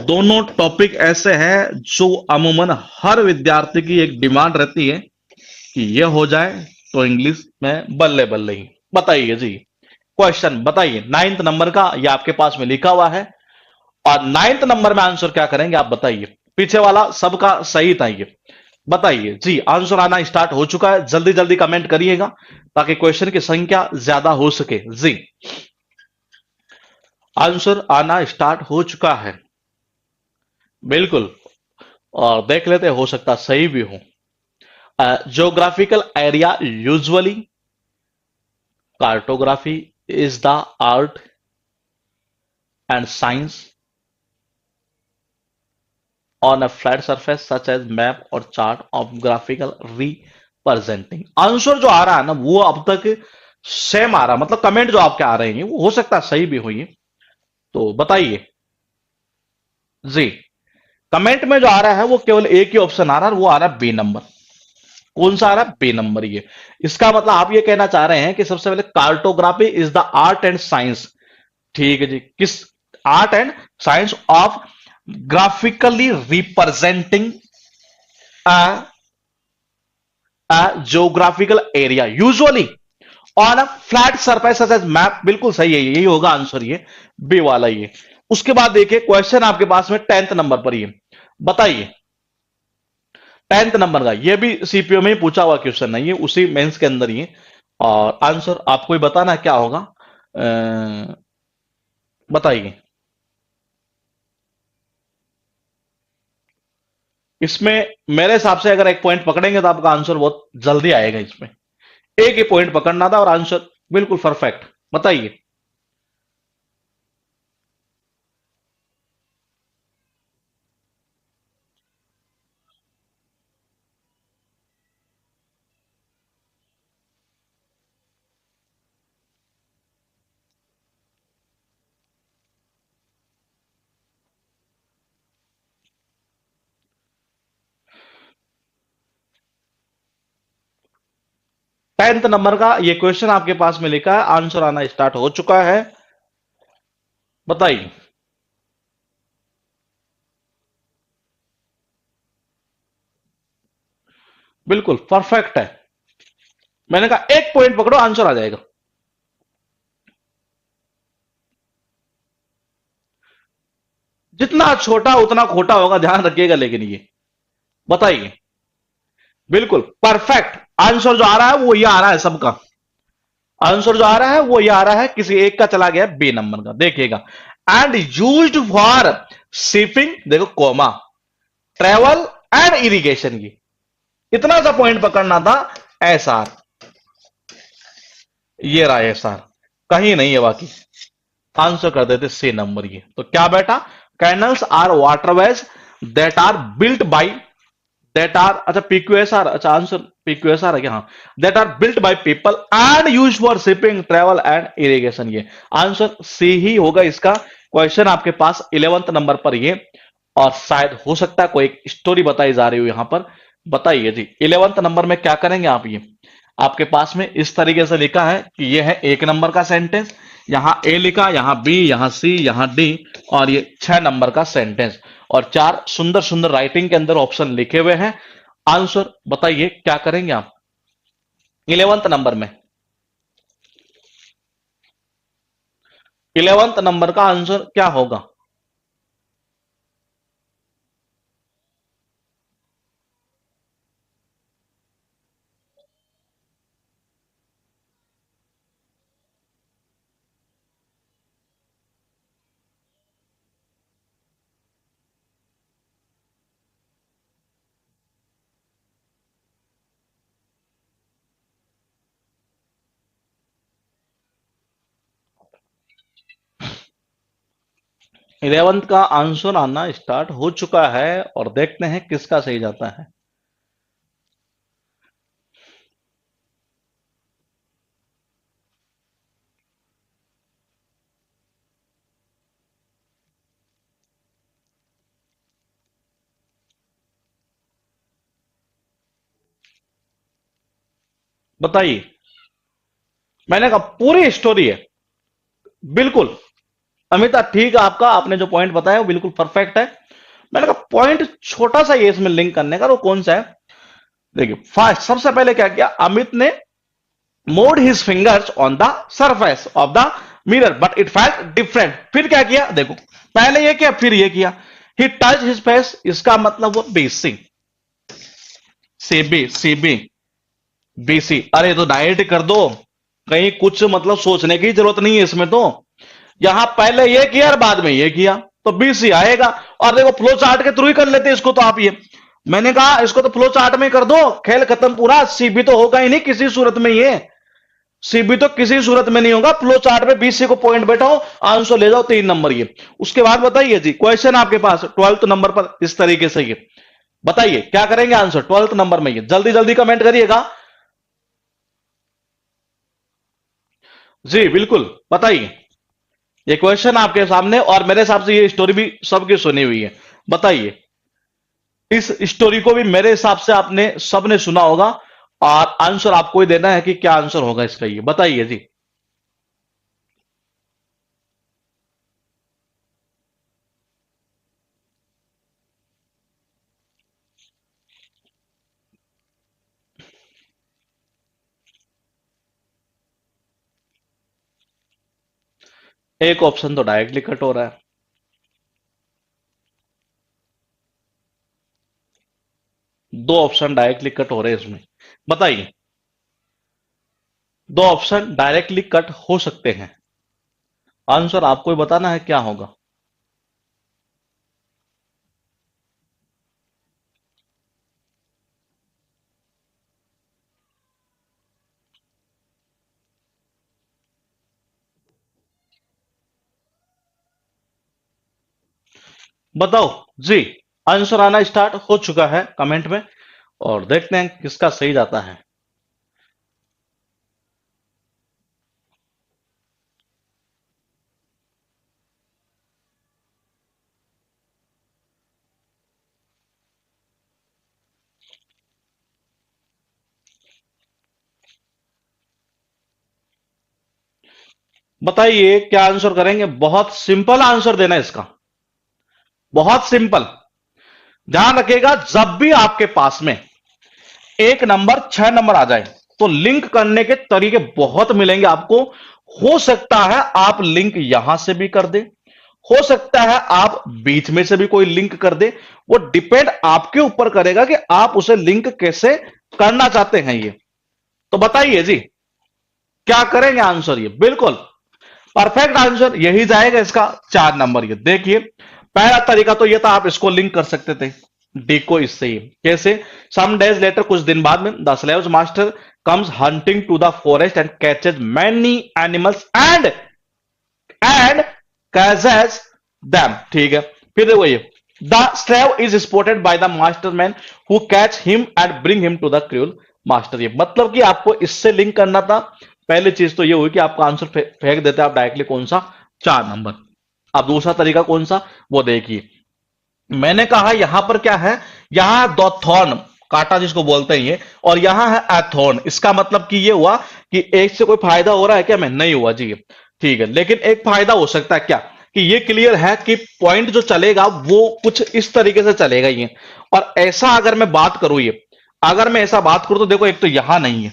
दोनों टॉपिक ऐसे हैं जो अमूमन हर विद्यार्थी की एक डिमांड रहती है कि ये हो जाए तो इंग्लिश में बल्ले बल्ले ही। बताइए जी, क्वेश्चन बताइए 9th नंबर का, ये आपके पास में लिखा हुआ है। और 9th नंबर में आंसर क्या करेंगे आप बताइए। पीछे वाला सबका सही था, ये बताइए जी। आंसर आना स्टार्ट हो चुका है, जल्दी जल्दी कमेंट करिएगा ताकि क्वेश्चन की संख्या ज्यादा हो सके जी। आंसर आना स्टार्ट हो चुका है, बिल्कुल। और देख लेते, हो सकता सही भी हो। Geographical area usually, cartography is the art and science on a flat surface such as map or chart of graphical representing। Answer जो आ रहा है ना वो अब तक सेम आ रहा, मतलब कमेंट जो आपके आ रहे हैं वो हो सकता है सही भी हो ये। तो बताइए जी, कमेंट में जो आ रहा है वो केवल एक ही ऑप्शन आ रहा है, वो आ रहा है बी नंबर। कौन सा आ रहा है, बी नंबर। ये इसका मतलब आप ये कहना चाह रहे हैं कि सबसे पहले cartography is the art and science, ठीक है जी, किस art and science of graphically representing a, a geographical area usually on a flat surface such as map। बिल्कुल सही है, यही होगा आंसर, ये बी वाला। ये उसके बाद देखिए क्वेश्चन आपके पास में 10th नंबर पर, ये बताइए 10th नंबर का, ये भी सीपीओ में ही पूछा हुआ क्वेश्चन है, ये उसी मेंस के अंदर ही। और आंसर आपको ही बताना क्या होगा, बताइए। इसमें मेरे हिसाब से अगर एक पॉइंट पकड़ेंगे तो आपका आंसर बहुत जल्दी आएगा। इसमें एक ही पॉइंट पकड़ना था और आंसर बिल्कुल परफेक्ट। बताइए। टेंथ नंबर का ये क्वेश्चन आपके पास में लिखा है, आंसर आना स्टार्ट हो चुका है, बताइए। बिल्कुल परफेक्ट है, मैंने कहा एक पॉइंट पकड़ो आंसर आ जाएगा। जितना छोटा उतना खोटा होगा, ध्यान रखिएगा। लेकिन ये बताइए, बिल्कुल परफेक्ट आंसर जो आ रहा है वो ये आ रहा है सबका। आंसर जो आ रहा है वो ये आ रहा है, किसी एक का चला गया बी नंबर का, देखिएगा। एंड यूज्ड फॉर शिपिंग, देखो कोमा, ट्रेवल एंड इरिगेशन की, इतना सा पॉइंट पकड़ना था। एसआर, ये रहा एसआर, कहीं नहीं है बाकी। आंसर कर देते सी नंबर। ये तो क्या बेटा, canals are waterways that are built by that are, अच्छा पीक्यूएसआर, अच्छा आंसर पीक्यूएसआर है क्या? हाँ, that are built by people and use for shipping, travel and irrigation. ये आंसर सी ही होगा इसका। क्वेश्चन आपके पास 11th नंबर पर ये, और शायद हो सकता है कोई एक स्टोरी बताई जा रही हो यहां पर। बताइए जी 11th नंबर में क्या करेंगे आप? ये आपके पास में इस तरीके से लिखा है कि ये है 1 नंबर का सेंटेंस, यहां ए लिखा, यहां बी, यहां सी, यहां डी, और ये 6 नंबर का सेंटेंस, और 4 सुंदर सुंदर राइटिंग के अंदर ऑप्शन लिखे हुए हैं। आंसर बताइए क्या करेंगे आप 11th नंबर में? 11th नंबर का आंसर क्या होगा? इलेवंथ का आंसर आना स्टार्ट हो चुका है, और देखते हैं किसका सही जाता है। बताइए, मैंने कहा पूरी स्टोरी है। बिल्कुल अमिता, ठीक है आपका, आपने जो पॉइंट बताया वो बिल्कुल परफेक्ट है। मैंने कहा पॉइंट छोटा सा ये इसमें लिंक करने का, वो कौन सा है? देखिए फास्ट, सबसे पहले क्या किया अमित ने, mode his fingers on the surface of the mirror but it felt different. फिर क्या किया देखो, पहले ये किया फिर ये किया, ही टच हिज फेस, इसका मतलब वो बीसी, सीबी सीबी बीसी। अरे तो डायरेक्ट कर दो, कहीं कुछ मतलब सोचने की जरूरत नहीं है इसमें। तो यहां पहले ये किया और बाद में ये किया तो बीसी आएगा। और देखो फ्लो चार्ट के थ्रू ही कर लेते हैं इसको, तो आप ये, मैंने कहा इसको तो फ्लो चार्ट में कर दो, खेल खत्म पूरा। सीबी तो होगा ही नहीं किसी सूरत में, ये सीबी तो किसी सूरत में नहीं होगा। फ्लो चार्ट में बीसी को पॉइंट बैठाओ, आंसर ले जाओ 3 नंबर ये। उसके बाद बताइए जी क्वेश्चन आपके पास 12th नंबर पर इस तरीके से, ये बताइए क्या करेंगे आंसर 12th नंबर में? ये जल्दी जल्दी कमेंट करिएगा जी। बिल्कुल बताइए, ये क्वेश्चन आपके सामने, और मेरे हिसाब से ये स्टोरी भी सबकी सुनी हुई है। बताइए, इस स्टोरी को भी मेरे हिसाब से आपने सबने सुना होगा, और आंसर आपको ही देना है कि क्या आंसर होगा इसका। ये बताइए जी। एक ऑप्शन तो डायरेक्टली कट हो रहा है, दो ऑप्शन डायरेक्टली कट हो रहे हैं इसमें। बताइए, दो ऑप्शन डायरेक्टली कट हो सकते हैं, आंसर आपको ही बताना है क्या होगा। बताओ जी, आंसर आना स्टार्ट हो चुका है कमेंट में, और देखते हैं किसका सही जाता है। बताइए क्या आंसर करेंगे? बहुत सिंपल आंसर देना है इसका, बहुत सिंपल। ध्यान रखिएगा, जब भी आपके पास में 1 नंबर 6 नंबर आ जाए तो लिंक करने के तरीके बहुत मिलेंगे आपको। हो सकता है आप लिंक यहां से भी कर दे, हो सकता है आप बीच में से भी कोई लिंक कर दे, वो डिपेंड आपके ऊपर करेगा कि आप उसे लिंक कैसे करना चाहते हैं। ये तो बताइए जी क्या करेंगे आंसर? ये बिल्कुल परफेक्ट आंसर यही जाएगा इसका 4 नंबर। ये देखिए, पहला तरीका तो ये था, आप इसको लिंक कर सकते थे डी को इससे ही। कैसे? सम डेज लेटर, कुछ दिन बाद में, the slave's master comes hunting to the forest and catches many animals and catches them. ठीक है, फिर देखो ये, the slave is spotted by the master man who catch him and bring him to the cruel master. ये मतलब कि आपको इससे लिंक करना था। पहली चीज तो ये हुई कि आपका आंसर फेंक देते हैं आप डायरेक्टली, कौन सा, 4 नंबर। अब दूसरा तरीका कौन सा, वो देखिए। मैंने कहा यहां पर क्या है, यहां दो थॉर्न, कांटा जिसको बोलते हैं ये, और यहां है एथॉर्न। इसका मतलब कि ये हुआ कि एक से कोई फायदा हो रहा है क्या, मैं नहीं हुआ जी, ठीक है। लेकिन एक फायदा हो सकता है क्या, कि ये क्लियर है कि पॉइंट जो चलेगा वो कुछ इस तरीके से चलेगा ये। और ऐसा अगर मैं बात करूं, ये अगर मैं ऐसा बात करूं तो देखो, एक तो यहां नहीं है,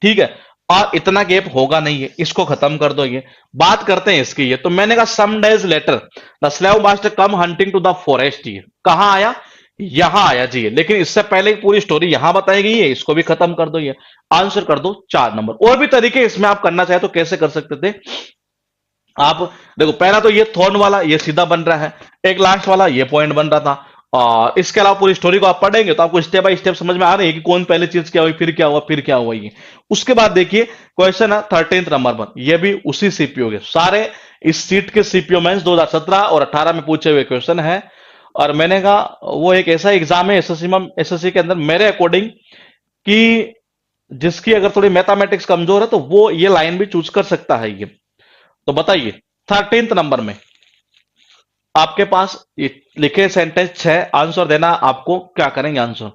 ठीक है, और इतना गैप होगा नहीं है, इसको खत्म कर दो। ये बात करते हैं इसकी, ये तो मैंने कहा some days later the slave master come hunting to the forest. ये कहां आया, यहां आया जी। लेकिन इससे पहले पूरी स्टोरी यहां बताई गई है, इसको भी खत्म कर दो। ये आंसर कर दो 4 नंबर। और भी तरीके इसमें आप करना चाहे तो कैसे कर सकते थे आप, देखो पहला तो ये थॉर्न वाला ये सीधा बन रहा है, एक लास्ट वाला ये पॉइंट बन रहा था। और इसके अलावा पूरी स्टोरी को आप पढ़ेंगे तो आपको स्टेप बाय स्टेप समझ में आ रही है कि कौन पहले चीज क्या हुई, फिर क्या हुआ, फिर क्या हुआ। ये उसके बाद देखिए क्वेश्चन है 13 नंबर पर, ये भी उसी सीपीओ के, सारे इस सीट के सीपीओ मेंस 2017 और 18 में पूछे हुए क्वेश्चन है। और मैंने कहा वो एक ऐसा एग्जाम है एसएससी में, एसएससी के अंदर मेरे अकॉर्डिंग, कि जिसकी अगर थोड़ी मैथमेटिक्स कमजोर है तो वो ये लाइन भी चूज कर सकता है ये। तो बताइए 13 नंबर में आपके पास ये लिखे सेंटेंस है, आंसर देना आपको, क्या करेंगे आंसर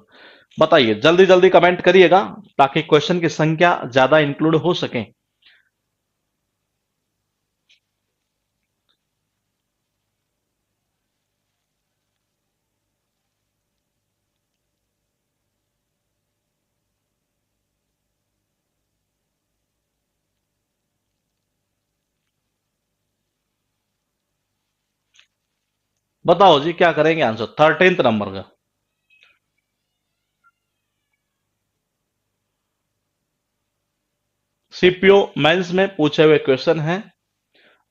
बताइए, जल्दी जल्दी कमेंट करिएगा ताकि क्वेश्चन की संख्या ज्यादा इंक्लूड हो सके। बताओ जी क्या करेंगे आंसर 13 नंबर का। सीपीओ मेंस में पूछे हुए क्वेश्चन है,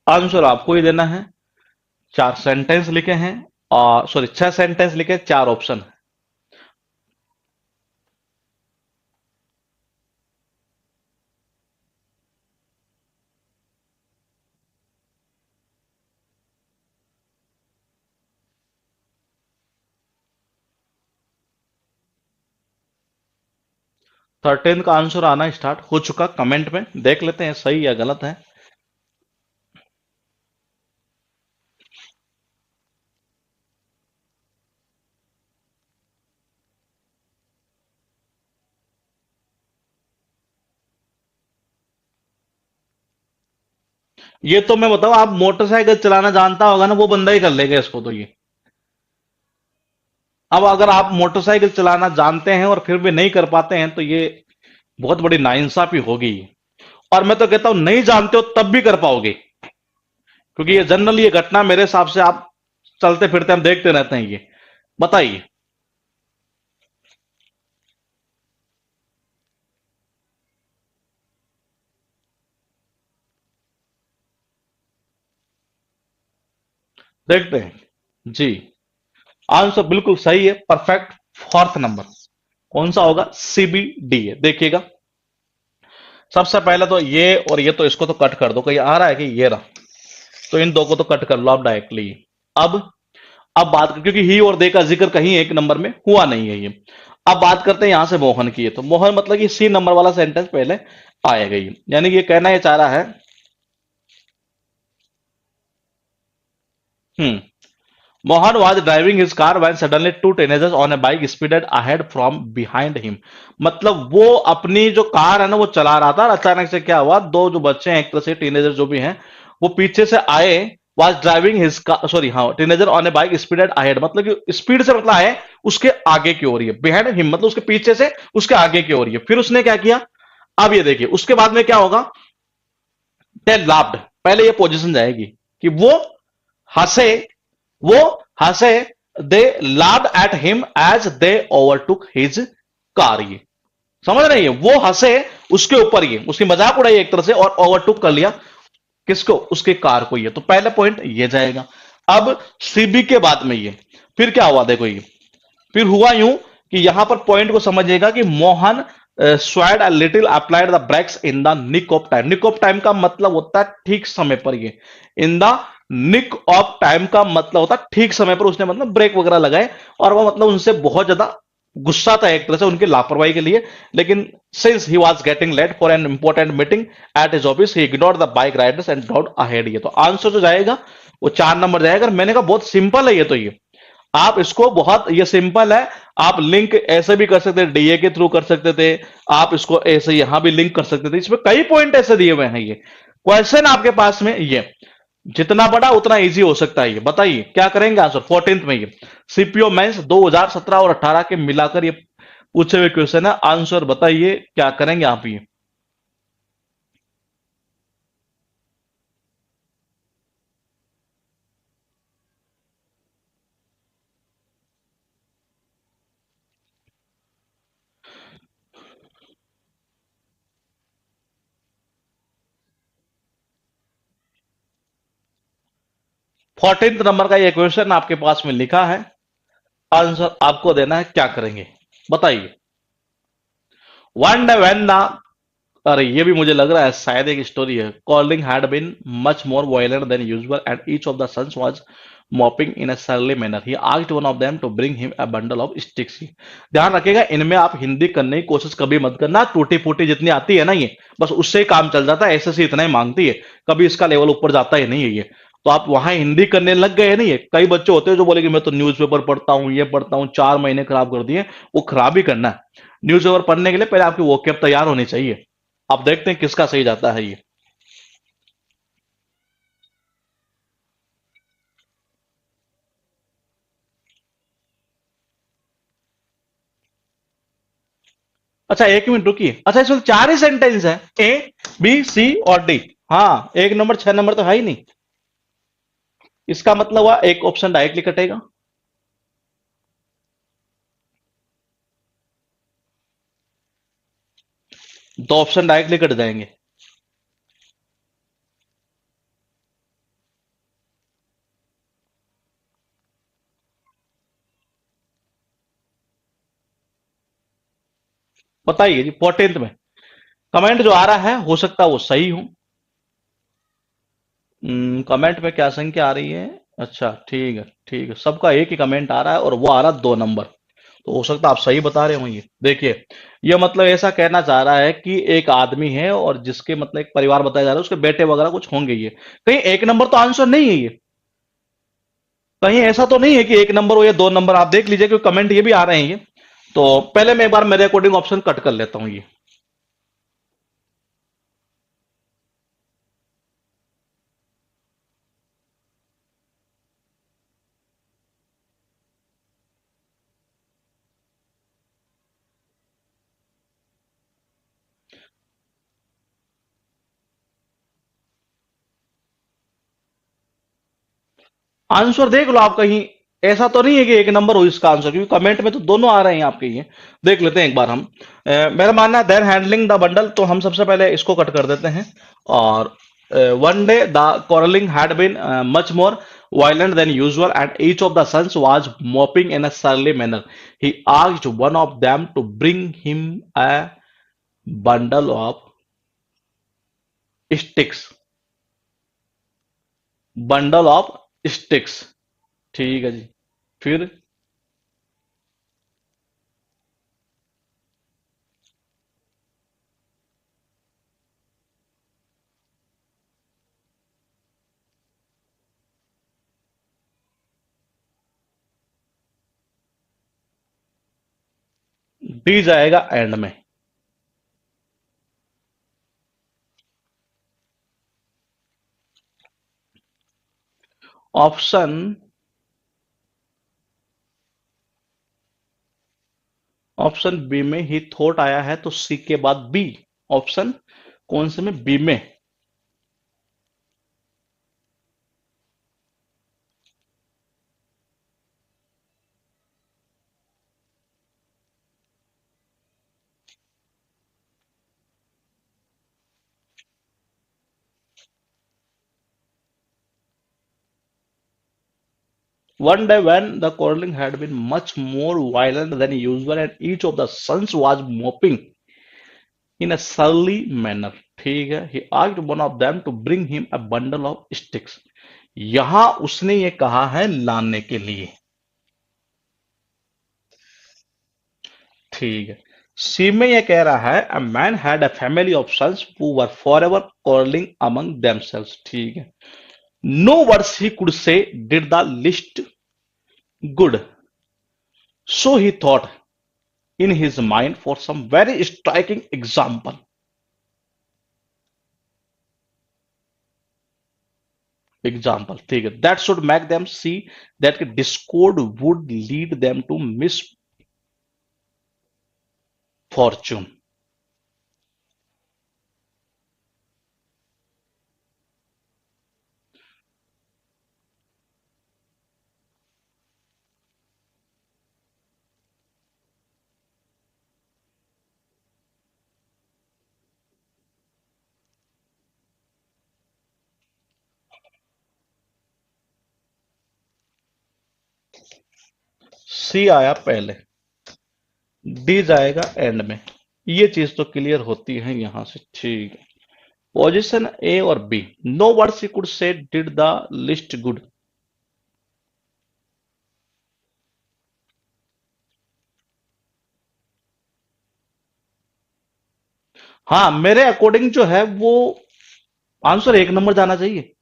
आंसर आपको ही देना है। 4 सेंटेंस लिखे हैं, और सॉरी 6 सेंटेंस लिखे, 4 ऑप्शन है। थर्टीन का आंसर आना स्टार्ट हो चुका, कमेंट में देख लेते हैं सही या गलत है। ये तो मैं बताऊं, आप मोटरसाइकिल चलाना जानता होगा ना, वो बंदा ही कर लेगा इसको तो ये। अब अगर आप मोटरसाइकिल चलाना जानते हैं और फिर भी नहीं कर पाते हैं तो ये बहुत बड़ी नाइंसाफी होगी। और मैं तो कहता हूं नहीं जानते हो तब भी कर पाओगे, क्योंकि ये जनरली ये घटना मेरे हिसाब से आप चलते फिरते हम देखते रहते हैं ये। बताइए। देखते हैं जी। आंसर बिल्कुल सही है, परफेक्ट। 4th नंबर कौन सा होगा, सीबीडी है, देखिएगा। सबसे पहले तो ये और ये, तो इसको तो कट कर दो, कहीं आ रहा है कि ये रहा, तो इन दो को तो कट कर लो आप डायरेक्टली। अब अब बात क्योंकि ही और दे का जिक्र कहीं 1 नंबर में हुआ नहीं है ये। अब बात करते हैं यहां से मोहन की है, तो मोहन मतलब कि सी नंबर वाला सेंटेंस पहले आएगा ये, यानी कि ये कहना ये चाह रहा है। हम्म Mohan was driving his car when suddenly two teenagers on a bike speeded ahead from behind him। मतलब वो अपनी जो कार है ना वो चला रहा था, और अचानक से क्या हुआ, दो जो बच्चे हैं एक तरह से टीनेजर जो भी हैं, वो पीछे से आए। was driving his car, sorry हाँ, teenager on a bike speeded ahead, मतलब कि स्पीड से मतलब है उसके आगे की ओर, है बिहाइंड हिम मतलब उसके पीछे से उसके आगे की ओर है। फिर उसने क्या किया, अब ये देखिए उसके बाद में क्या होगा, दे लाफ्ड, पहले ये पोजीशन जाएगी कि हंसे वो हंसे, they laughed at him as they overtook his car. ये समझ रहे हैं, वो हंसे उसके ऊपर, ये उसकी मजाक उड़ाई एक तरह से, और ओवरटुक कर लिया किसको, उसके कार को। ये तो पहला पॉइंट ये जाएगा। अब सीबी के बाद में ये फिर क्या हुआ, देखो ये फिर हुआ यूं कि यहां पर पॉइंट को समझिएगा कि Mohan swayed a little applied the brakes in the nick of time. Nick of time का मतलब होता है ठीक समय पर, ये in the nick of time का मतलब होता है ठीक समय पर उसने मतलब ब्रेक वगैरह लगाए, और वो मतलब उनसे बहुत ज्यादा गुस्सा था एक तरह से उनकी लापरवाही के लिए। लेकिन since he was getting late for an important meeting at his office, he ignored the bike riders and drived ahead. ये तो आंसर जो जाएगा वो 4 नंबर जाएगा। और मैंने कहा बहुत सिंपल है ये तो, ये आप इसको बहुत, ये सिंपल है। आप लिंक ऐसे भी कर सकते थे, डीए के थ्रू कर सकते थे, आप इसको ऐसे यहां भी लिंक कर सकते थे। इसमें कई पॉइंट ऐसे दिए हुए हैं। ये क्वेश्चन आपके पास में ये जितना बड़ा उतना इजी हो सकता है। ये बताइए क्या करेंगे आंसर 14th में। ये सीपीओ मेंस 2017 और 18 के मिलाकर ये पूछे हुए क्वेश्चन है। आंसर बताइए क्या करेंगे आप ये। 14th नंबर का ये क्वेश्चन आपके पास में लिखा है। आंसर आपको देना है, क्या करेंगे बताइए। वन डे वेन द, अरे ये भी मुझे लग रहा है शायद एक स्टोरी है। Calling had been much more violent than usual and each of the sons was moping in a surly manner, he asked one of them to bring him a bundle of sticks. ध्यान रखिएगा, इनमें आप हिंदी करने की कोशिश कभी मत करना। टूटी फूटी जितनी आती है ना ये, बस उससे ही काम चल जाता है। ऐसे से इतना ही मांगती है, कभी इसका लेवल ऊपर जाता ही नहीं है ये। तो आप वहां हिंदी करने लग गए नहीं है। कई बच्चे होते हैं जो बोले कि मैं तो न्यूज़पेपर पढ़ता हूँ, ये पढ़ता हूँ, 4 महीने खराब कर दिए। वो खराब ही करना है। न्यूज़पेपर पढ़ने के लिए पहले आपकी वोकैब तैयार होनी चाहिए। अब देखते हैं किसका सही जाता है ये। अच्छा एक मिनट रुकिए। अच्छा इसमें 4 ही सेंटेंस है, ए बी सी और डी। हाँ 1 नंबर 6 नंबर तो है ही नहीं। इसका मतलब हुआ एक ऑप्शन डायरेक्टली कटेगा। दो ऑप्शन डायरेक्टली कट जाएंगे। बताइए जी 14th में कमेंट जो आ रहा है हो सकता है वो सही हो। कमेंट में क्या संख्या आ रही है? अच्छा ठीक है ठीक है, सबका एक ही कमेंट आ रहा है और वो आ रहा है 2 नंबर। तो हो सकता है आप सही बता रहे हो। ये देखिए, ये मतलब ऐसा कहना चाह रहा है कि एक आदमी है और जिसके मतलब एक परिवार बताया जा रहा है, उसके बेटे वगैरह कुछ होंगे। ये कहीं 1 नंबर तो आंसर नहीं है ये। कहीं ऐसा तो नहीं है कि 1 नंबर हो या 2 नंबर। आप देख लीजिए क्योंकि कमेंट ये भी आ रहे हैं ये। तो पहले मैं एक बार मेरे अकॉर्डिंग ऑप्शन कट कर लेता हूं ये। आंसर देख लो आप कहीं। ऐसा तो नहीं है कि 1 नंबर हो इसका आंसर, क्योंकि कमेंट में तो दोनों आ रहे हैं आपके। ये देख लेते हैं एक बार हम। मेरा मानना है देन हैंडलिंग द बंडल, तो हम सबसे पहले इसको कट कर देते हैं। और one day the quarreling had been much more violent than usual and each of the sons was moping in a surly manner, he asked one of them to bring him a bundle of sticks। Bundle of sticks. ठीक है जी। फिर D जाएगा and में। Option option B में ही thought आया है, तो सी के बाद बी। ऑप्शन कौन से में? बी में। One day when the quarreling had been much more violent than usual and each of the sons was moping in a surly manner, ठीक है, he asked one of them to bring him a bundle of sticks। यहां उसने ये कहा है लाने के लिए। ठीक है। सी में ये कह रहा है a man had a family of sons who were forever quarreling among themselves। ठीक है। No words he could say did the least good, so he thought in his mind for some very striking example। ठीक है। That should make them see that discord would lead them to misfortune। सी आया पहले, D जाएगा and में। ये चीज तो clear होती है यहां से। ठीक है। पोजिशन ए और B, no words he could say did the least good. हाँ, मेरे अकॉर्डिंग जो है वो आंसर एक नंबर जाना चाहिए।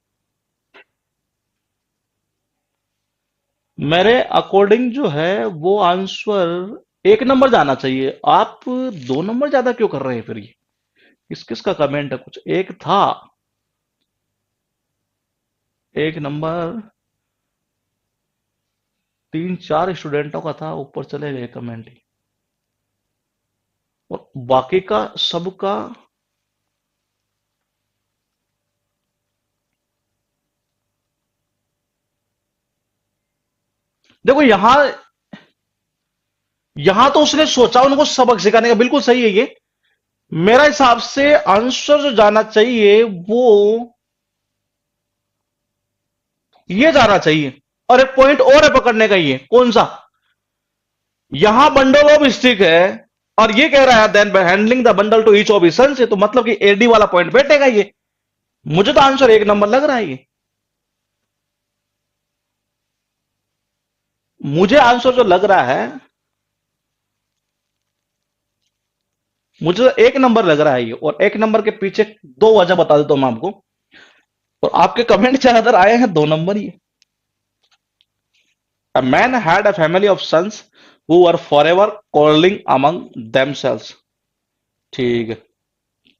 मेरे अकॉर्डिंग जो है वो आंसर एक नंबर जाना चाहिए। आप दो नंबर ज्यादा क्यों कर रहे हैं फिर? ये किस किस का कमेंट है? कुछ एक था, एक नंबर तीन चार स्टूडेंटों का था, ऊपर चले गए कमेंट ही। और बाकी का सबका देखो यहां, यहां तो उसने सोचा उनको सबक सिखाने का, बिल्कुल सही है ये। मेरा हिसाब से आंसर जो जाना चाहिए वो ये जाना चाहिए। और एक पॉइंट और है पकड़ने का, ये कौन सा? यहां बंडल ऑफ स्टिक है और ये कह रहा है then handling the bundle to each of his sons, तो मतलब कि एडी वाला पॉइंट बैठेगा ये। मुझे तो आंसर एक नंबर लग रहा है ये। मुझे आंसर जो लग रहा है, मुझे तो एक नंबर लग रहा है ये। और एक नंबर के पीछे दो वजह बता देता हूं मैं आपको। और आपके कमेंट ज्यादातर आए हैं दो number he. A man had a family of sons who were forever quarreling among themselves। ठीक है।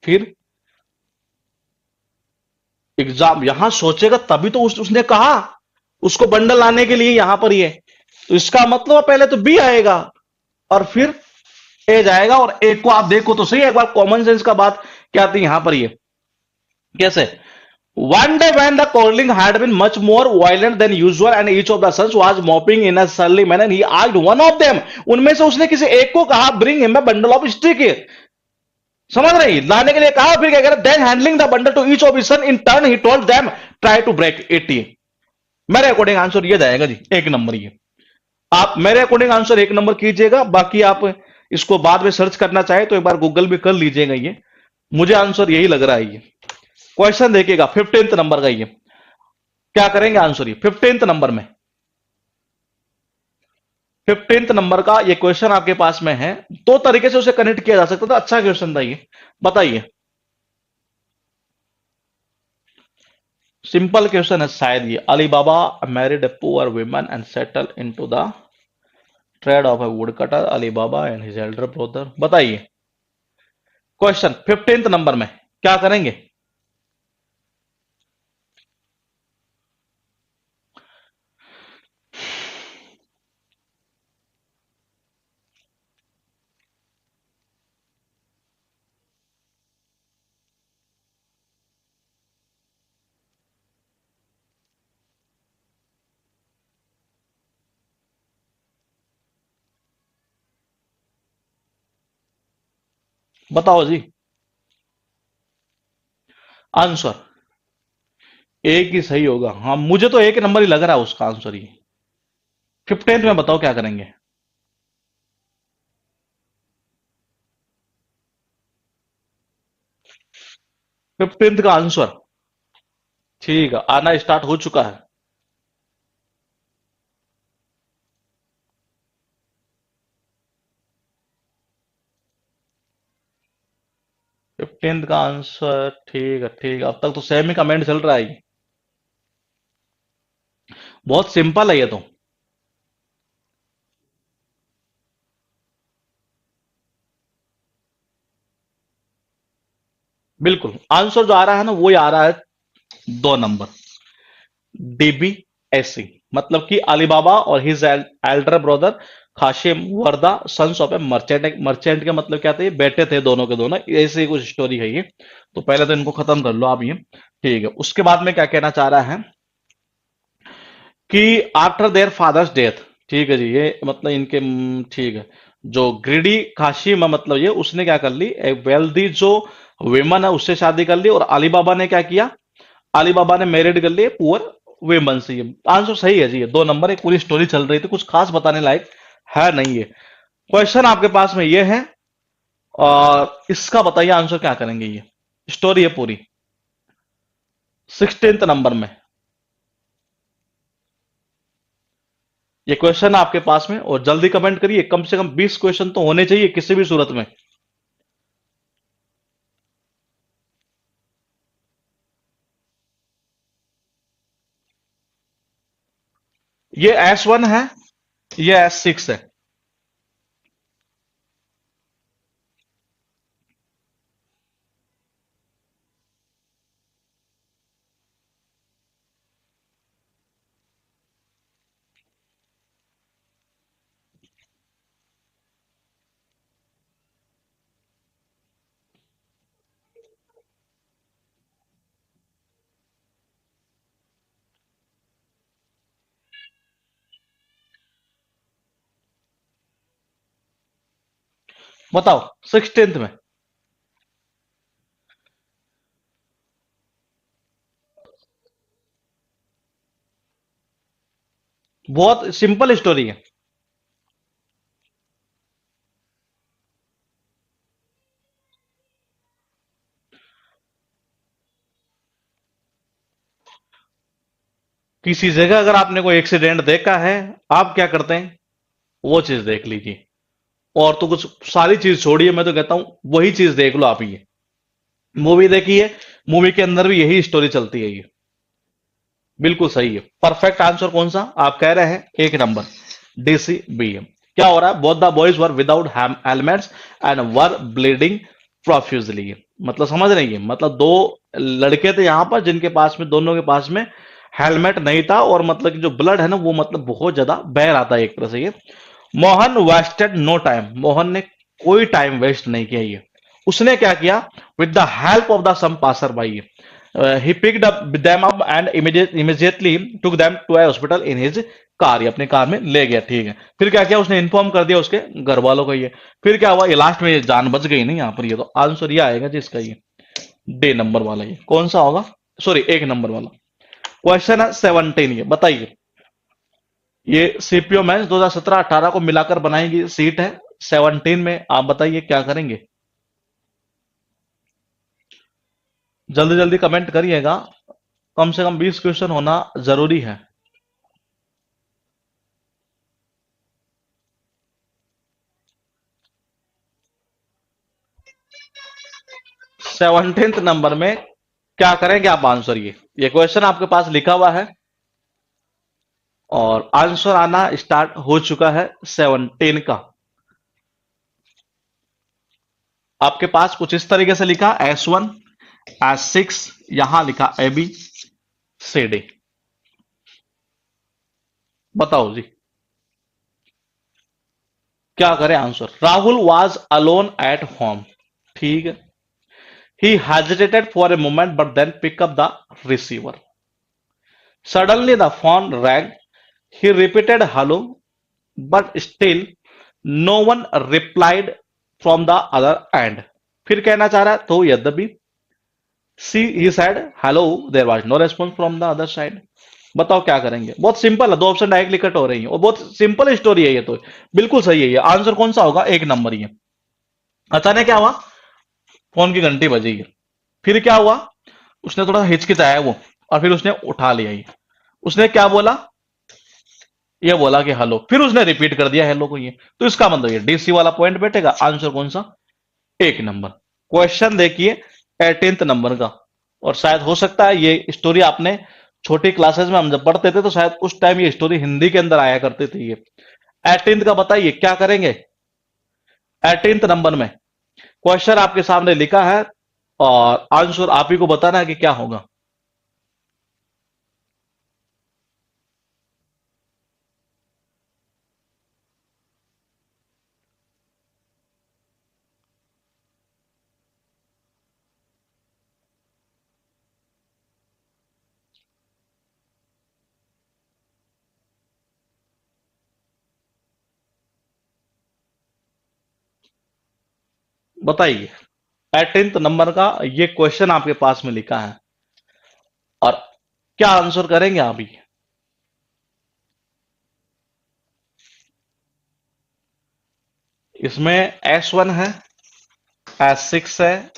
फिर एग्जाम यहां सोचेगा तभी तो उसने कहा उसको बंडल लाने के लिए यहां पर ये। तो इसका मतलब पहले तो बी आएगा और फिर ए जाएगा। और ए को आप देखो तो सही, एक बार कॉमन सेंस का बात क्या आती है यहां पर ये कैसे। One day when the quarreling had been much more violent than usual and each of the sons was moping in a surly manner, he asked one of them, उनमें से उसने किसी एक को कहा bring him a bundle of stick। समझ रही? लाने के लिए कहा, फिर क्या कह रहा? then handling the bundle to each of his son in turn he told them try to break it। मेरे अकॉर्डिंग आंसर ये जाएगा जी, एक नंबर ये। आप मेरे अकॉर्डिंग आंसर एक नंबर कीजिएगा, बाकी आप इसको बाद में सर्च करना चाहे तो एक बार गूगल भी कर लीजिएगा ये। मुझे आंसर यही लग रहा है ये। क्वेश्चन देखिएगा 15th नंबर का ये। क्या करेंगे आंसर ये 15th नंबर में? 15th नंबर का ये क्वेश्चन आपके पास में है। दो तरीके से उसे कनेक्ट किया जा सकता था। अच्छा क्वेश्चन था ये, बताइए। सिंपल क्वेश्चन है शायद ये। Ali Baba married a poor woman and settle into the trade of a woodcutter. Ali Baba and his elder brother. बताइए क्वेश्चन 15th नंबर में क्या करेंगे? बताओ जी आंसर। एक ही सही होगा। हाँ, मुझे तो एक नंबर ही लग रहा है उसका आंसर ही। 15th में बताओ क्या करेंगे? 15th का आंसर ठीक है, आना स्टार्ट हो चुका है। 15 का आंसर, ठीक है ठीक है, अब तक तो सेम ही कमेंट चल रहा है। बहुत सिंपल है ये तो। बिल्कुल आंसर जो आ रहा है ना, वो ही आ रहा है 2 नंबर, डीबीएससी। मतलब कि अलीबाबा और his elder brother Kasim were the sons of a merchant. Merchant के मतलब क्या थे, बेटे थे दोनों के दोनों, ऐसे ही कुछ स्टोरी है ये। तो पहले तो इनको खत्म कर लो आप ये। ठीक है, उसके बाद में क्या कहना चाह रहा है कि आफ्टर देयर फादर्स डेथ, ठीक है जी, ये मतलब इनके ठीक है, जो ग्रीडी खाशिम है, मतलब ये उसने क्या कर ली, एक वेल्दी जो विमन है उससे शादी कर ली, और अली बाबा ने क्या किया, अली बाबा ने मैरिड कर लिए पुअर विमन से। ये आंसर सही है जी, ये 2 नंबर। एक पूरी स्टोरी चल रही थी, कुछ खास बताने लायक है नहीं ये। क्वेश्चन आपके पास में ये है, और इसका बताइए आंसर क्या करेंगे। ये स्टोरी है पूरी, 16 नंबर में ये क्वेश्चन है आपके पास में, और जल्दी कमेंट करिए, कम से कम 20 क्वेश्चन तो होने चाहिए किसी भी सूरत में। ये S1 है, ये S6 है। बताओ 16th में। बहुत सिंपल स्टोरी है। किसी जगह अगर आपने कोई एक्सीडेंट देखा है, आप क्या करते हैं, वो चीज देख लीजिए। और तो कुछ सारी चीज छोड़िए, मैं तो कहता हूं वही चीज देख लो आप। ये मूवी देखी है, मूवी के अंदर भी यही स्टोरी चलती है ये। बिल्कुल सही है। परफेक्ट आंसर कौन सा आप कह रहे हैं, 1 नंबर, DCBM। क्या हो रहा है, both the boys were without helmets and were bleeding profusely. मतलब समझ रही है, मतलब दो लड़के थे यहां पर जिनके पास में, दोनों के पास में हेलमेट नहीं था, और मतलब कि जो ब्लड है ना वो मतलब बहुत ज्यादा बह रहा था एक तरह से ये। Mohan wasted no time, Mohan ने कोई टाइम वेस्ट नहीं किया ये। उसने क्या किया, with the help of the some passer by, he picked up them up and immediately took them to a hospital in his car. ये अपने कार में ले गया, ठीक है। फिर क्या किया उसने, इन्फॉर्म कर दिया उसके घर वालों को ये। फिर क्या हुआ, ये लास्ट में ये जान बच गई नहीं यहाँ पर। ये तो आंसर ये आएगा जिसका, ये डे नंबर वाला। ये कौन सा होगा, सॉरी 1 नंबर वाला। क्वेश्चन है 17, ये बताइए। ये सीपीओ मैंस 2017-18 को मिलाकर बनाई गई सीट है। 17 में आप बताइए क्या करेंगे। जल्दी जल्दी कमेंट करिएगा, कम से कम 20 क्वेश्चन होना जरूरी है। 17 नंबर में क्या करेंगे आप आंसर। ये क्वेश्चन आपके पास लिखा हुआ है, और आंसर आना स्टार्ट हो चुका है 17 का। आपके पास कुछ इस तरीके से लिखा, S1 S6, यहां लिखा ABCD। बताओ जी क्या करें answer. Rahul was alone at home, ठीक है। He hesitated for a moment but then pick up the receiver. Suddenly the phone rang. He repeated hello, but still no one replied from the other end. फिर कहना चाह रहा है, तो यद्यपि he said hello, there was no response from the other side। बताओ क्या करेंगे। बहुत सिंपल है, 2 ऑप्शन डायरेक्टली कट हो रही है, और बहुत सिंपल स्टोरी है ये तो। बिल्कुल सही है ये आंसर। कौन सा होगा, 1 नंबर। ये अचानक क्या हुआ, फोन की घंटी बजी है। फिर क्या हुआ, उसने थोड़ा हिचकिचाया वो, और फिर उसने उठा लिया ये। उसने क्या बोला? ये बोला कि हेलो, फिर उसने रिपीट कर दिया हेलो को ये। तो इसका मतलब ये डीसी वाला पॉइंट बैठेगा। आंसर कौन सा? एक नंबर। क्वेश्चन देखिए 18th नंबर का। और शायद हो सकता है ये स्टोरी आपने छोटी क्लासेस में हम जब पढ़ते थे तो शायद उस टाइम ये स्टोरी हिंदी के अंदर आया करती थी ये। 18th का बताइए क्या करेंगे? 18th नंबर में क्वेश्चन आपके सामने लिखा है और आंसर आप ही को बताना है कि क्या होगा। बताइए 18th नंबर का ये क्वेश्चन आपके पास में लिखा है और क्या आंसर करेंगे आप ही? इसमें S1 है, S6 है,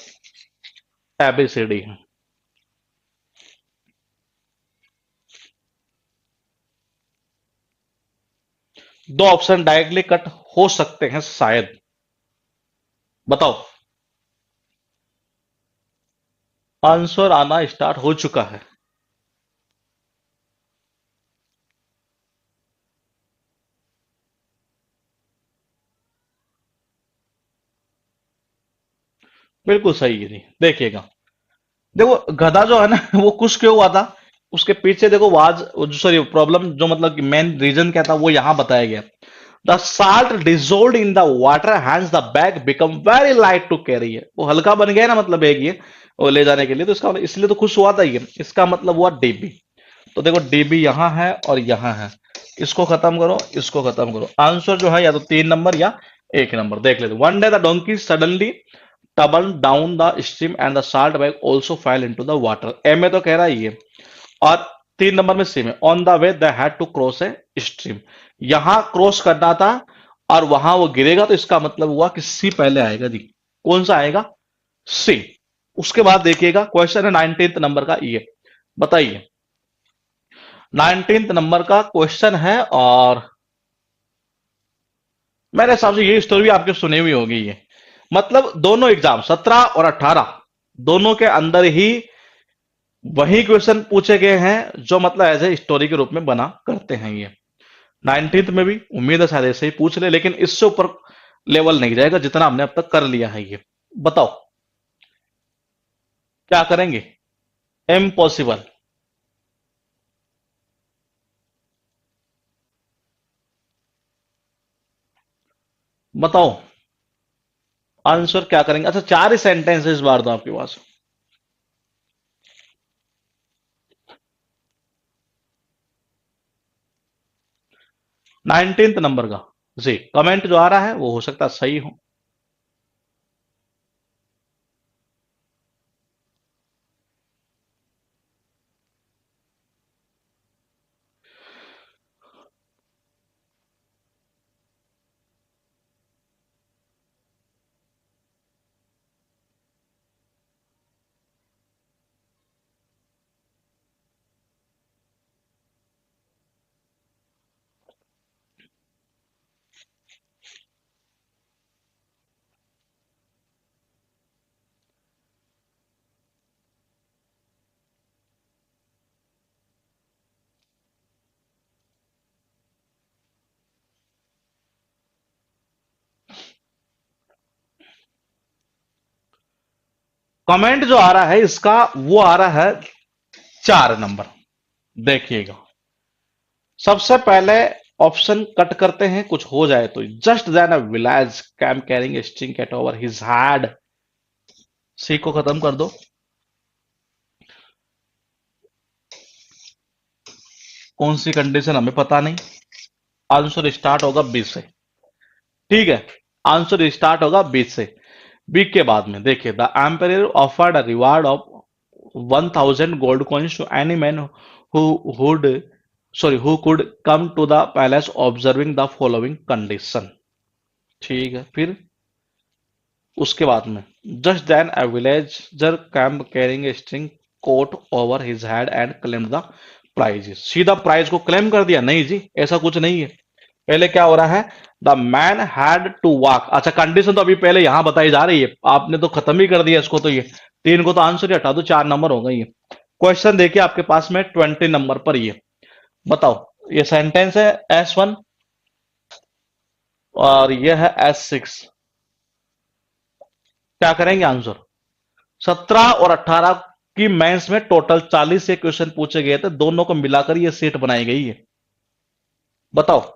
ABCD है। दो ऑप्शन डायरेक्टली कट हो सकते हैं शायद। बताओ। आंसर आना स्टार्ट हो चुका है। बिल्कुल सही है जी। देखिएगा, देखो गधा जो है ना वो खुश क्यों हुआ था? उसके पीछे देखो वाज, सॉरी प्रॉब्लम जो मतलब कि मेन रीजन क्या था वो यहां बताया गया। The salt dissolved in the water hence the bag become very light to carry है। वो हल्का बन गया ना, मतलब बैग ये वो ले जाने के लिए, तो इसका मतलब इसलिए तो खुश हुआ था ये। इसका मतलब हुआ डीबी। तो देखो डीबी यहां है और यहां है। इसको खत्म करो, इसको खत्म करो। आंसर जो है या तो 3 नंबर या 1 नंबर। देख लेते। One day the donkey suddenly tumble down the stream and the salt bag also fell into the water. ए में तो कह रहा है ये, और 3 नंबर में सी में। On the way they had to cross a stream. यहां क्रॉस करना था और वहां वो गिरेगा, तो इसका मतलब हुआ कि सी पहले आएगा जी। कौन सा आएगा? सी। उसके बाद देखिएगा क्वेश्चन है 19th नंबर का ये। बताइए 19th नंबर का क्वेश्चन है और मेरे हिसाब से ये स्टोरी भी आपके सुनी हुई होगी ये। मतलब दोनों एग्जाम 17 और 18 दोनों के अंदर ही वही क्वेश्चन पूछे गए हैं जो मतलब ऐसे स्टोरी के रूप में बना करते हैं ये। 19th में भी उम्मीद है शायद ऐसे ही पूछ ले, लेकिन इससे ऊपर लेवल नहीं जाएगा जितना हमने अब तक कर लिया है ये। बताओ क्या करेंगे? इम्पॉसिबल। बताओ आंसर क्या करेंगे? अच्छा, चार ही सेंटेंस इस बार तो आपके पास। 19th नंबर का जी कमेंट जो आ रहा है वो हो सकता है सही हो। कमेंट जो आ रहा है इसका वो आ रहा है 4 नंबर। देखिएगा सबसे पहले ऑप्शन कट करते हैं, कुछ हो जाए तो। Just then a village came carrying string cat over his head. सी को खत्म कर दो। कौन सी कंडीशन हमें पता नहीं। आंसर स्टार्ट होगा बी से। ठीक है, आंसर स्टार्ट होगा बी से। बी के बाद में देखिए the empire offered a reward of 1000 gold coins to any man who would sorry who could come to the palace observing the following condition. ठीक है, फिर उसके बाद में just then a villager came carrying a string coat over his head and claim the prize. सीधा prize को claim कर दिया? नहीं जी, ऐसा कुछ नहीं है। पहले क्या हो रहा है, the man had to walk. अच्छा, कंडीशन तो अभी पहले यहां बताई जा रही है, आपने तो खत्म ही कर दिया इसको। तो ये 3 को तो आंसर ही हटा दो, 4 नंबर हो गई है। क्वेश्चन देखिए आपके पास में 20 नंबर पर, ये बताओ, ये सेंटेंस है S1 और ये है S6। क्या करेंगे आंसर? 17 और 18 की मेंस में टोटल 40 से क्वेश्चन पूछे गए थे, दोनों को मिलाकर ये सेट बनाई गई है। बताओ।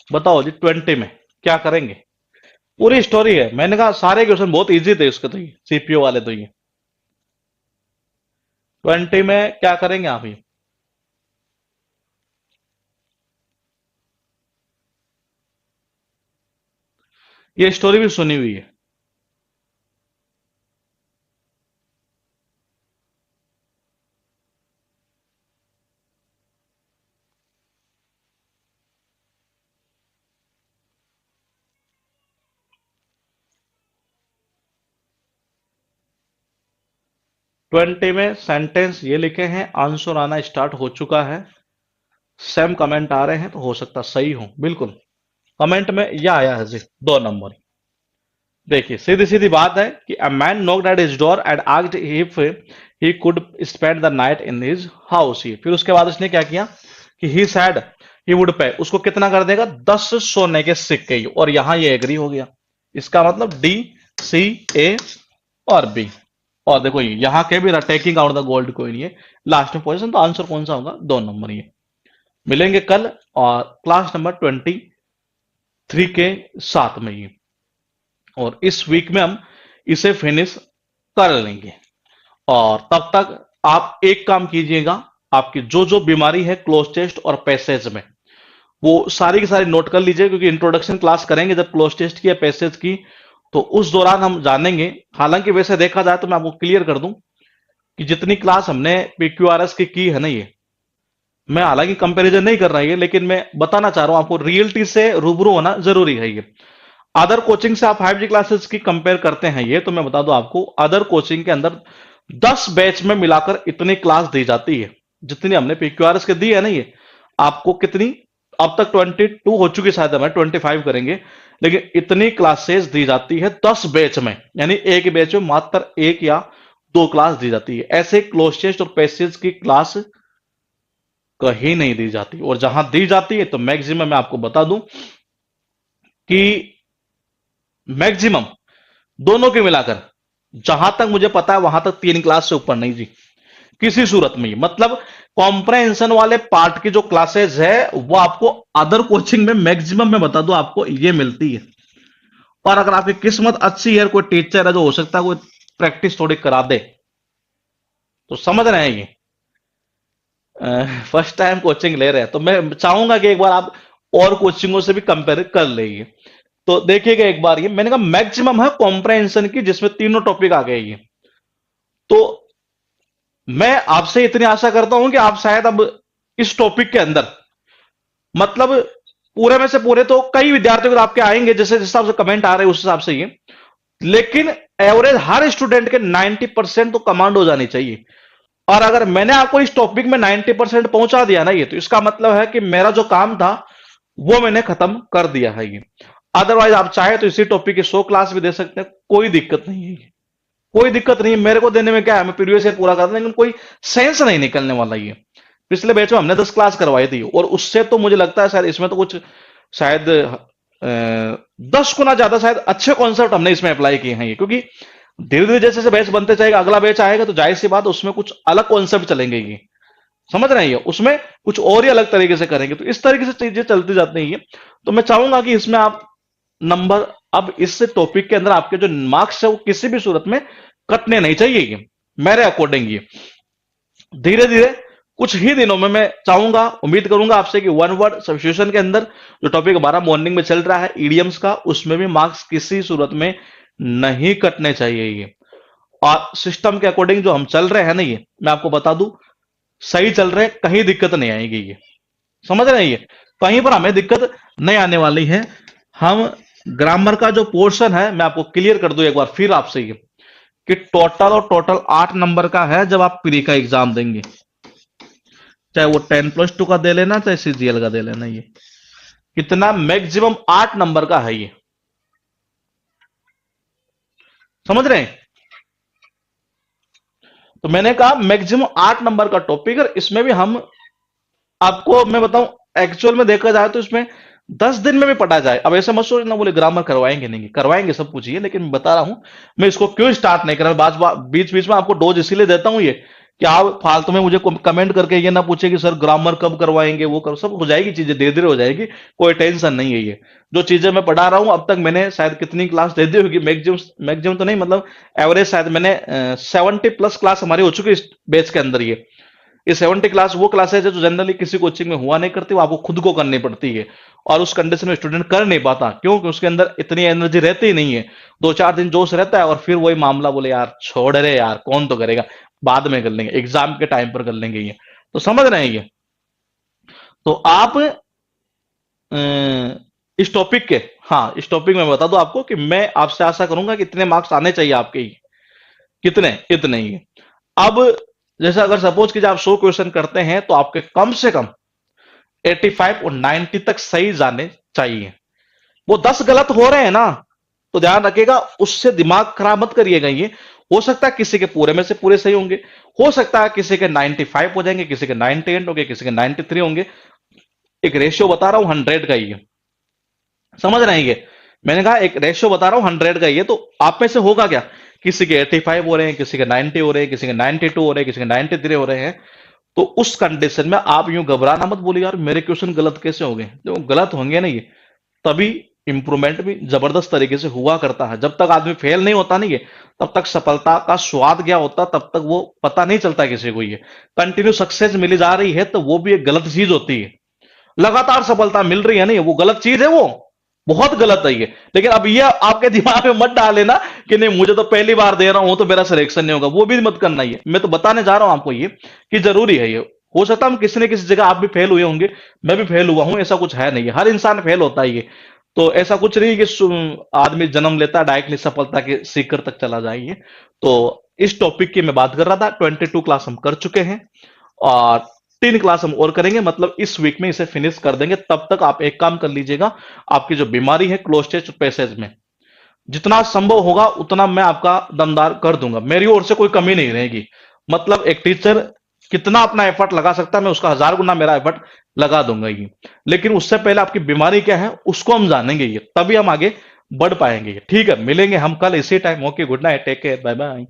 बताओ जी, 20 में क्या करेंगे? पूरी स्टोरी है, मैंने कहा सारे क्वेश्चन बहुत इजी थे उसके, तो ये सीपीओ वाले तो ये 20 में क्या करेंगे आप? ये स्टोरी भी सुनी हुई है। 20 में सेंटेंस ये लिखे हैं, आंसर आना स्टार्ट हो चुका है। सेम कमेंट आ रहे हैं, तो हो सकता सही हो। बिल्कुल कमेंट में यह आया है जी, 2 नंबर। देखिए सीधी सीधी बात है कि a man knocked at his door and asked if he could spend the night in his house. ही फिर उसके बाद उसने क्या किया कि ही सैड ही वुड पे, उसको कितना कर देगा? 10 सोने के सिक्के। और यहां ये एग्री हो गया। इसका मतलब डी, सी, ए और बी। और देखो यहां के भी taking out the gold coin, ये लास्ट में पोजीशन। तो आंसर कौन सा होगा? 2 नंबर। ये मिलेंगे कल और क्लास नंबर 23 के साथ में ये, और इस वीक में हम इसे फिनिश कर लेंगे। और तब तक आप एक काम कीजिएगा, आपकी जो जो बीमारी है क्लोज टेस्ट और पैसेज में, वो सारी की सारी नोट कर लीजिए, क्योंकि इंट्रोडक्शन क्लास करेंगे जब क्लोज टेस्ट की या पैसेज की, तो उस दौरान हम जानेंगे। हालांकि वैसे देखा जाए तो मैं आपको क्लियर कर दूं कि जितनी क्लास हमने पीक्यूआरएस की है ना, ये मैं हालांकि कंपैरिजन नहीं कर रहा है, लेकिन मैं बताना चाह रहा हूं आपको, रियलिटी से रूबरू होना जरूरी है। ये अदर कोचिंग से आप 5G क्लासेस की कंपेयर करते हैं ये, तो मैं बता दूं आपको, अदर कोचिंग के अंदर 10 बैच में मिलाकर इतनी क्लास दी जाती है जितनी हमने पीक्यूआरएस के दी है ना। ये आपको कितनी, अब तक 22 हो चुकी, शायद हमें 25 करेंगे, लेकिन इतनी क्लासेस दी जाती है 10 बैच में, यानी एक बैच में मात्र 1 या 2 क्लास दी जाती है। ऐसे क्लोज टेस्ट और पैसेज की क्लास कहीं नहीं दी जाती, और जहां दी जाती है तो मैक्सिमम मैं आपको बता दूं कि मैक्सिमम दोनों के मिलाकर, जहां तक मुझे पता है वहां तक 3 क्लास से ऊपर नहीं जी, किसी सूरत में। मतलब कॉम्प्रहेंशन वाले पार्ट की जो क्लासेस है वो आपको अदर कोचिंग में मैक्सिमम मैं बता दूं आपको ये मिलती है। और अगर आपकी किस्मत अच्छी है, कोई टीचर है जो हो सकता है कोई प्रैक्टिस थोड़ी करा दे, तो समझ रहे हैं ये फर्स्ट टाइम कोचिंग ले रहे हैं, तो मैं चाहूंगा कि एक बार आप और कोचिंगों से भी कंपेयर कर लेंगे। तो देखिएगा एक बार, ये मैंने कहा मैक्सिमम है कॉम्प्रहेंशन की, जिसमें तीनों टॉपिक आ गए। ये तो मैं आपसे इतनी आशा करता हूं कि आप शायद अब इस टॉपिक के अंदर, मतलब पूरे में से पूरे तो कई विद्यार्थियों को आपके आएंगे, जैसे जिस हिसाब से कमेंट आ रहे हैं उस हिसाब से ये, लेकिन एवरेज हर स्टूडेंट के 90% तो कमांड हो जानी चाहिए। और अगर मैंने आपको इस टॉपिक में 90% पहुंचा दिया ना, ये तो इसका मतलब है कि मेरा जो काम था वो मैंने खत्म कर दिया है ये। अदरवाइज आप चाहे तो इसी टॉपिक की 100 क्लास भी दे सकते हैं, कोई दिक्कत नहीं है ये, कोई दिक्कत नहीं है। मेरे को देने में क्या है, मैं प्रीवियस ईयर पूरा कर दूं, लेकिन कोई सेंस नहीं निकलने वाला ये। पिछले बैच में हमने 10 क्लास करवाई थी, और उससे तो मुझे लगता है शायद इसमें तो कुछ, शायद 10 गुना ज्यादा शायद अच्छे कॉन्सेप्ट हमने इसमें अप्लाई किए हैं ये। क्योंकि धीरे धीरे जैसे जैसे बैच बनते जाएगा, अगला बैच आएगा, तो जाहिर सी बात उसमें कुछ अलग कॉन्सेप्ट चलेंगे ये, समझ रहे हैं, ये उसमें कुछ और ही अलग तरीके से करेंगे। तो इस तरीके से चीजें चलती जाती हैं। तो मैं चाहूंगा कि इसमें आप नंबर, अब इस टॉपिक के अंदर आपके जो मार्क्स है वो किसी भी सूरत में कटने नहीं चाहिए ये, मेरे अकॉर्डिंग ये धीरे धीरे कुछ ही दिनों में मैं चाहूंगा, उम्मीद करूंगा आपसे कि वन वर्ड सब्स्टिट्यूशन के अंदर जो टॉपिक हमारा मॉर्निंग में चल रहा है ईडियम्स का, उसमें भी मार्क्स किसी सूरत में नहीं कटने चाहिए ये। और सिस्टम के अकॉर्डिंग जो हम चल रहे हैं ना, ये मैं आपको बता दूं सही चल रहे, कहीं दिक्कत नहीं आएगी ये, समझ रहे हैं, ये कहीं पर हमें दिक्कत नहीं आने वाली है। हम ग्रामर का जो पोर्शन है मैं आपको क्लियर कर दूं एक बार फिर आपसे ये, कि टोटल और टोटल 8 नंबर का है जब आप प्री का एग्जाम देंगे, चाहे वो 10+2 का दे लेना चाहे सीजीएल का दे लेना, ये कितना मैक्सिमम 8 नंबर का है ये, समझ रहे हैं। तो मैंने कहा मैक्सिमम 8 नंबर का टॉपिक है, इसमें भी हम आपको मैं बताऊं एक्चुअल में देखा जाए तो इसमें 10 दिन में भी पढ़ा जाए। अब ऐसा मत सोचना बोले ग्रामर करवाएंगे नहीं, करवाएंगे सब कुछ ये, लेकिन मैं बता रहा हूं मैं इसको क्यों स्टार्ट नहीं कर रहा, बीच बीच में आपको डोज इसीलिए देता हूं ये, कि आप फालतू में मुझे कमेंट करके ये ना पूछे कि सर ग्रामर कब करवाएंगे, वो कर सब हो जाएगी, चीजें धीरे धीरे हो जाएगी, कोई टेंशन नहीं है। ये जो चीजें मैं पढ़ा रहा हूं अब तक मैंने शायद कितनी क्लास दे दी होगी, मैक्सिमम मैक्सिमम तो नहीं, मतलब एवरेज शायद मैंने 70+ क्लास हमारी हो चुकी है इस बैच के अंदर। ये 70 क्लास वो क्लासेज है जो जनरली किसी कोचिंग में हुआ नहीं करती, वो आपको खुद को करनी पड़ती है, और उस कंडीशन में स्टूडेंट कर नहीं पाता, क्योंकि उसके अंदर इतनी एनर्जी रहती ही नहीं है। 2-4 दिन जोश रहता है और फिर वही मामला, बोले यार छोड़ रहे यार, कौन तो करेगा, बाद में कर लेंगे, एग्जाम के टाइम पर कर लेंगे ये, तो समझ रहे हैं ये। तो आप इस टॉपिक के, हाँ इस टॉपिक में बता दो आपको कि मैं आपसे आशा करूंगा कि इतने मार्क्स आने चाहिए आपके ही, कितने इतने ही। अब जैसे अगर सपोज कीजिए आप 100 क्वेश्चन करते हैं तो आपके कम से कम 85 और 90 तक सही जाने चाहिए। वो 10 गलत हो रहे हैं ना, तो ध्यान रखिएगा, उससे दिमाग खराब मत करिएगा। ये हो सकता है किसी के पूरे में से पूरे सही होंगे, हो सकता है किसी के 95 हो जाएंगे, किसी के 98 होंगे, किसी के 93 होंगे। एक रेशियो बता रहा हूं 100 का ही है, समझ रहे हैं ये, मैंने कहा एक रेशियो बता रहा हूं 100 का ही है। तो आप में से होगा क्या, किसी के 85 हो रहे हैं, किसी के 90 हो रहे हैं, किसी के 92 हो रहे हैं, किसी के 93 हो रहे हैं। तो उस कंडीशन में आप यूं घबराना मत, बोलिए यार मेरे क्वेश्चन गलत कैसे हो गए, जो गलत होंगे नहीं, तभी इंप्रूवमेंट भी जबरदस्त तरीके से हुआ करता है। जब तक आदमी फेल नहीं होता नहीं है, तब तक सफलता का स्वाद क्या होता, तब तक वो पता नहीं चलता किसी को। ये कंटिन्यू सक्सेस मिली जा रही है तो वो भी एक गलत चीज होती है, लगातार सफलता मिल रही है नहीं, वो गलत चीज है, वो बहुत गलत है ये। लेकिन अब ये आपके दिमाग में मत डाले ना कि नहीं मुझे तो पहली बार दे रहा हूं तो मेरा सिलेक्शन नहीं होगा, वो भी मत करना। ये मैं तो बताने जा रहा हूं आपको ये कि जरूरी है ये। हो सकता है हम किसी न किसी जगह आप भी फेल हुए होंगे, मैं भी फेल हुआ हूं, ऐसा कुछ है नहीं है, हर इंसान फेल होता है ये। तो ऐसा कुछ नहीं कि आदमी जन्म लेता है डायरेक्टली सफलता के शिखर तक चला जाएंगे। तो इस टॉपिक की मैं बात कर रहा था, 22 क्लास हम कर चुके हैं और 3 क्लास हम और करेंगे, मतलब इस वीक में इसे फिनिश कर देंगे। तब तक आप एक काम कर लीजिएगा, आपकी जो बीमारी है क्लोज टेस्ट पैसेज में जितना संभव होगा उतना मैं आपका दमदार कर दूंगा, मेरी ओर से कोई कमी नहीं रहेगी। मतलब एक टीचर कितना अपना एफर्ट लगा सकता है, मैं उसका 1000 गुना मेरा एफर्ट लगा दूंगा ये। लेकिन उससे पहले आपकी बीमारी क्या है उसको हम जानेंगे ये, तभी हम आगे बढ़ पाएंगे। ठीक है, मिलेंगे हम कल इसी time. Okay, good night, take care, bye bye.